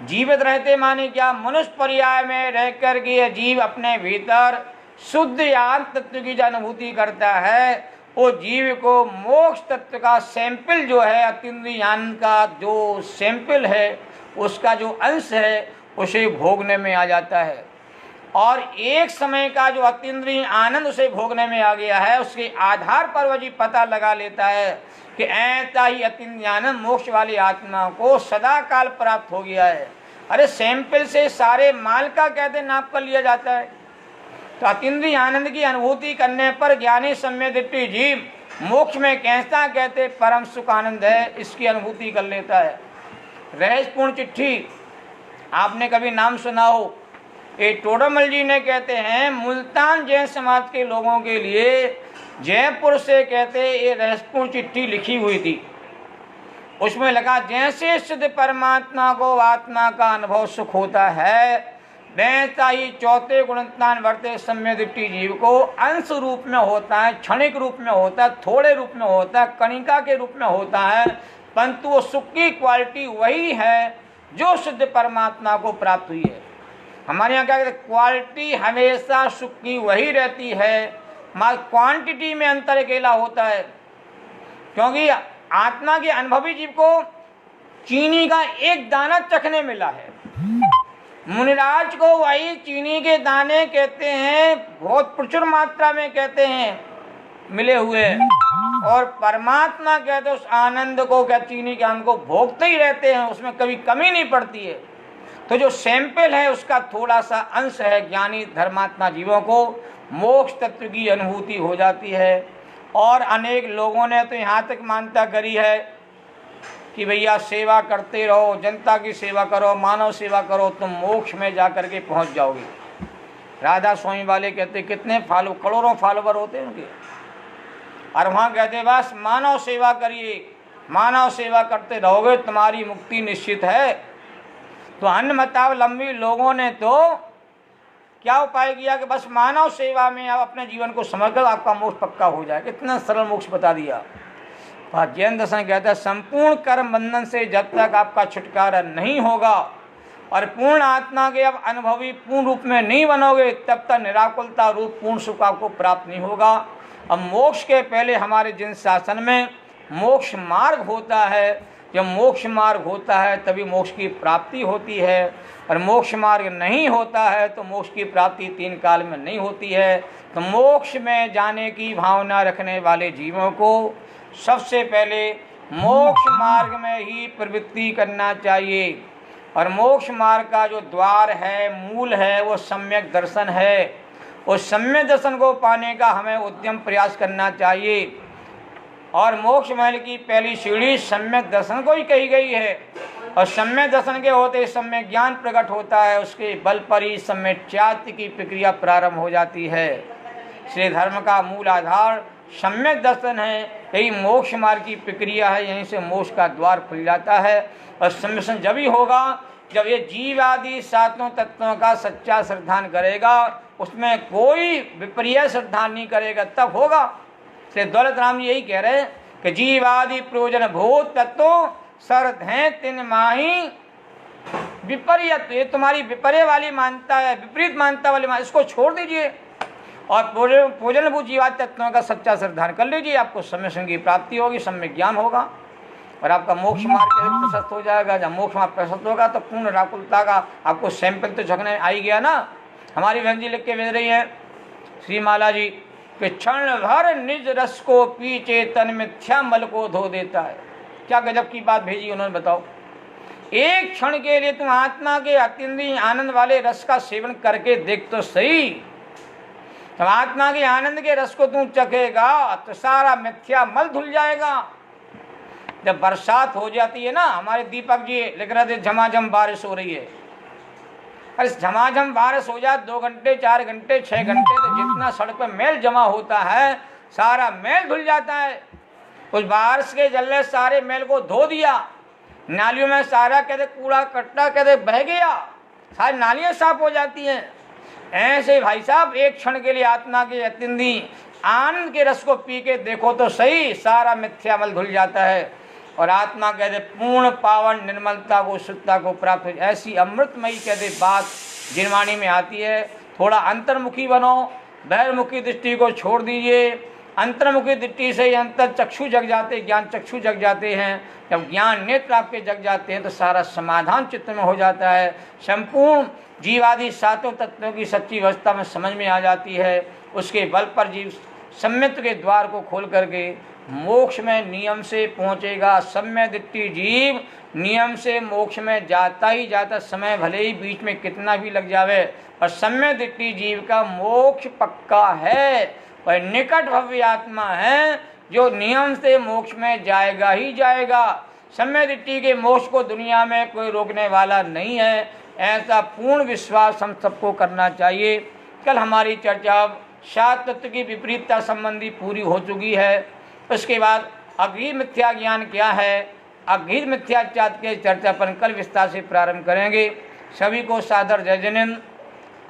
जीवित रहते माने क्या? मनुष्य पर्याय में रह कर के यह जीव अपने भीतर शुद्ध ज्ञान तत्व की जो अनुभूति करता है, वो जीव को मोक्ष तत्व का सैंपल जो है, अतीन्द्रिय ज्ञान का जो सैंपल है, उसका जो अंश है, उसे भोगने में आ जाता है। और एक समय का जो अतीन्द्रिय आनंद उसे भोगने में आ गया है, उसके आधार पर वह जी पता लगा लेता है कि ऐसा ही अतीन्द्रिय आनंद मोक्ष वाली आत्मा को सदा काल प्राप्त हो गया है। अरे सैंपल से सारे माल का कहते नाप कर लिया जाता है। तो अतीन्द्रिय आनंद की अनुभूति करने पर ज्ञानी सम्यदृष्टि जीव मोक्ष में कैसा कहते परम सुख आनंद है, इसकी अनुभूति कर लेता है। रहस्यपूर्ण चिट्ठी आपने कभी नाम सुना हो? ये टोडरमल जी ने कहते हैं मुल्तान जैन समाज के लोगों के लिए जयपुर से कहते ये रहस्यपूर्ण चिट्ठी लिखी हुई थी। उसमें लगा, जैसे सिद्ध परमात्मा को आत्मा का अनुभव सुख होता है, वैसा ही चौथे गुणस्थान वर्ते सम्यदृष्टि जीव को अंश रूप में होता है, क्षणिक रूप में होता है, थोड़े रूप में होता है, कणिका के रूप में होता है, परंतु वो सुख की क्वालिटी वही है जो सिद्ध परमात्मा को प्राप्त हुई है। हमारे यहाँ क्या कहते हैं, क्वालिटी हमेशा सुख की वही रहती है, मात्र क्वांटिटी में अंतर अकेला होता है। क्योंकि आत्मा के अनुभवी जीव को चीनी का एक दाना चखने मिला है, मुनिराज को वही चीनी के दाने कहते हैं बहुत प्रचुर मात्रा में कहते हैं मिले हुए, और परमात्मा कहते उस आनंद को क्या चीनी के आनंद को भोगते ही रहते हैं, उसमें कभी कमी नहीं पड़ती है। तो जो सैंपल है उसका थोड़ा सा अंश है, ज्ञानी धर्मात्मा जीवों को मोक्ष तत्व की अनुभूति हो जाती है। और अनेक लोगों ने तो यहाँ तक मान्यता करी है कि भैया सेवा करते रहो, जनता की सेवा करो, मानव सेवा करो, तुम मोक्ष में जा कर के पहुँच जाओगे। राधा स्वामी वाले कहते कितने करोड़ों फॉलोवर होते हैं उनके, और वहाँ कहते बस मानव सेवा करिए, मानव सेवा करते रहोगे तुम्हारी मुक्ति निश्चित है। तो अन्य मतावलंबी लोगों ने तो क्या उपाय किया कि बस मानव सेवा में आप अपने जीवन को समझकर आपका मोक्ष पक्का हो जाए। इतना सरल मोक्ष बता दिया। जैन दर्शन कहता है संपूर्ण कर्म बंधन से जब तक आपका छुटकारा नहीं होगा और पूर्ण आत्मा के अब अनुभवी पूर्ण रूप में नहीं बनोगे, तब तक निराकुलता रूप पूर्ण सुख आपको प्राप्त नहीं होगा। अब मोक्ष के पहले हमारे जिन शासन में मोक्ष मार्ग होता है, जब मोक्ष मार्ग होता है तभी मोक्ष की प्राप्ति होती है, और मोक्ष मार्ग नहीं होता है तो मोक्ष की प्राप्ति तीन काल में नहीं होती है। तो मोक्ष में जाने की भावना रखने वाले जीवों को सबसे पहले मोक्ष मार्ग में ही प्रवृत्ति करना चाहिए। और मोक्ष मार्ग का जो द्वार है, मूल है, वो सम्यक दर्शन है। उस सम्यक दर्शन को पाने का हमें उद्यम प्रयास करना चाहिए। और मोक्ष महल की पहली सीढ़ी सम्यक दर्शन को ही कही गई है, और सम्यक दर्शन के होते सम्यक ज्ञान प्रकट होता है, उसके बल पर ही सम्यक ख्याति की प्रक्रिया प्रारंभ हो जाती है। इसलिए धर्म का मूल आधार सम्यक दर्शन है, यही मोक्ष मार्ग की प्रक्रिया है, यहीं से मोक्ष का द्वार खुल जाता है। और सम्यक दर्शन जब ही होगा जब ये जीव आदि सातों तत्वों का सच्चा श्रद्धान करेगा, उसमें कोई विपर्य श्रद्धान नहीं करेगा, तब होगा। से दौलत राम जी यही कह रहे हैं कि जीवादि प्रयोजन भूत तत्व सर्द हैं तिन माही विपर्य। ये तुम्हारी विपर्य वाली मानता है, विपरीत मानता वाली मान, इसको छोड़ दीजिए और पूजन भूत जीवादि तत्वों का सच्चा श्रद्धान कर लीजिए। आपको सम्यक दर्शन की प्राप्ति होगी, सम्यक ज्ञान होगा और आपका मोक्ष मार्ग प्रशस्त हो जाएगा। जब मोक्ष मार्ग प्रशस्त होगा तो पूर्ण राकुलता का आपको सैंपल तो झकने आ ही गया ना। हमारी बहन जी लिख के भेज रही है श्री माला जी कि क्षण भर निज रस को पी चेतन मिथ्या मल को धो देता है। क्या गजब की बात भेजी उन्होंने, बताओ। एक क्षण के लिए तुम आत्मा के अतीन्द्रिय आनंद वाले रस का सेवन करके देख तो सही। तुम आत्मा के आनंद के रस को तुम चखेगा तो सारा मिथ्या मल धुल जाएगा। जब बरसात हो जाती है ना, हमारे दीपक जी लिख रहे थे झमाझम बारिश हो रही है। अरे झमाझम बारिश हो जाए 2 घंटे 4 घंटे 6 घंटे तो जितना सड़क पर मैल जमा होता है सारा मैल धुल जाता है। उस बारिश के जल ने सारे मैल को धो दिया, नालियों में सारा कहते कूड़ा कट्टा कहते बह गया, सारी नालियाँ साफ हो जाती हैं। ऐसे भाई साहब एक क्षण के लिए आत्मा के अत्यंती आनंद के रस को पी के देखो तो सही, सारा मिथ्यामल धुल जाता है और आत्मा कहते पूर्ण पावन निर्मलता को, शुद्धता को प्राप्त हो। ऐसी अमृतमयी कहते बात जिनवाणी में आती है। थोड़ा अंतर्मुखी बनो, बहिर्मुखी दृष्टि को छोड़ दीजिए। अंतर्मुखी दृष्टि से ही अंतर चक्षु जग जाते, ज्ञान चक्षु जग जाते हैं। जब ज्ञान नेत्र आपके जग जाते हैं तो सारा समाधान चित्त में हो जाता है। संपूर्ण जीवादि सातों तत्वों की सच्ची अवस्था में समझ में आ जाती है। उसके बल पर जीव सम्यत्व के द्वार को खोल करके मोक्ष में नियम से पहुँचेगा। सम्य दृष्टि जीव नियम से मोक्ष में जाता ही जाता, समय भले ही बीच में कितना भी लग जावे, और सम्य दृष्टि जीव का मोक्ष पक्का है। वह निकट भव्य आत्मा है जो नियम से मोक्ष में जाएगा ही जाएगा। सम्य दृष्टि के मोक्ष को दुनिया में कोई रोकने वाला नहीं है, ऐसा पूर्ण विश्वास हम सबको करना चाहिए। कल हमारी चर्चा सात तत्व की विपरीतता संबंधी पूरी हो चुकी है। उसके बाद अगीर मिथ्या ज्ञान क्या है, अगीर मिथ्याचार के चर्चा पर कल विस्तार से प्रारंभ करेंगे। सभी को सादर जय जिनेन्द्र।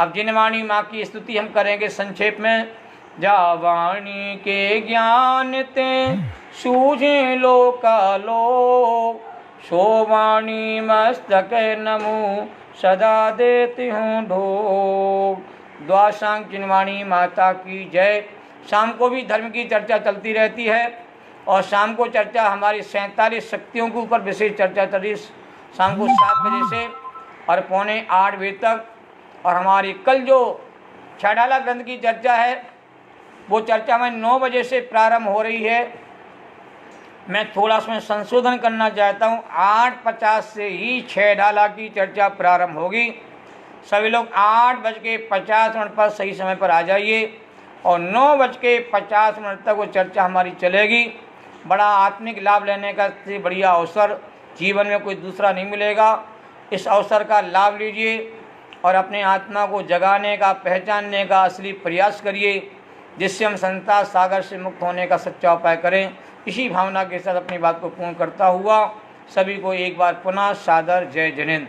अब जिनवाणी माँ की स्तुति हम करेंगे संक्षेप में। जावाणी के ज्ञान ते सूझे लोकालोक, सोवाणी मस्तक नमो सदा देती हूँ ढोक। द्वासांग जिनवाणी माता की जय। शाम को भी धर्म की चर्चा चलती रहती है और शाम को चर्चा हमारी 47 शक्तियों के ऊपर विशेष चर्चा चल रही, शाम को 7 बजे से और पौने 8 बजे तक। और हमारी कल जो छाडाला ग्रंथ की चर्चा है वो चर्चा में 9 बजे से प्रारंभ हो रही है। मैं थोड़ा उसमें संशोधन करना चाहता हूँ। 8:50 से ही छाडाला की चर्चा प्रारंभ होगी। सभी लोग 8:50 पर सही समय पर आ जाइए और 9:50 तक वो चर्चा हमारी चलेगी। बड़ा आत्मिक लाभ लेने का सबसे बढ़िया अवसर जीवन में कोई दूसरा नहीं मिलेगा। इस अवसर का लाभ लीजिए और अपने आत्मा को जगाने का, पहचानने का असली प्रयास करिए, जिससे हम संसार सागर से मुक्त होने का सच्चा उपाय करें। इसी भावना के साथ अपनी बात को पूर्ण करता हुआ सभी को एक बार पुनः सादर जय जिनेन्द्र।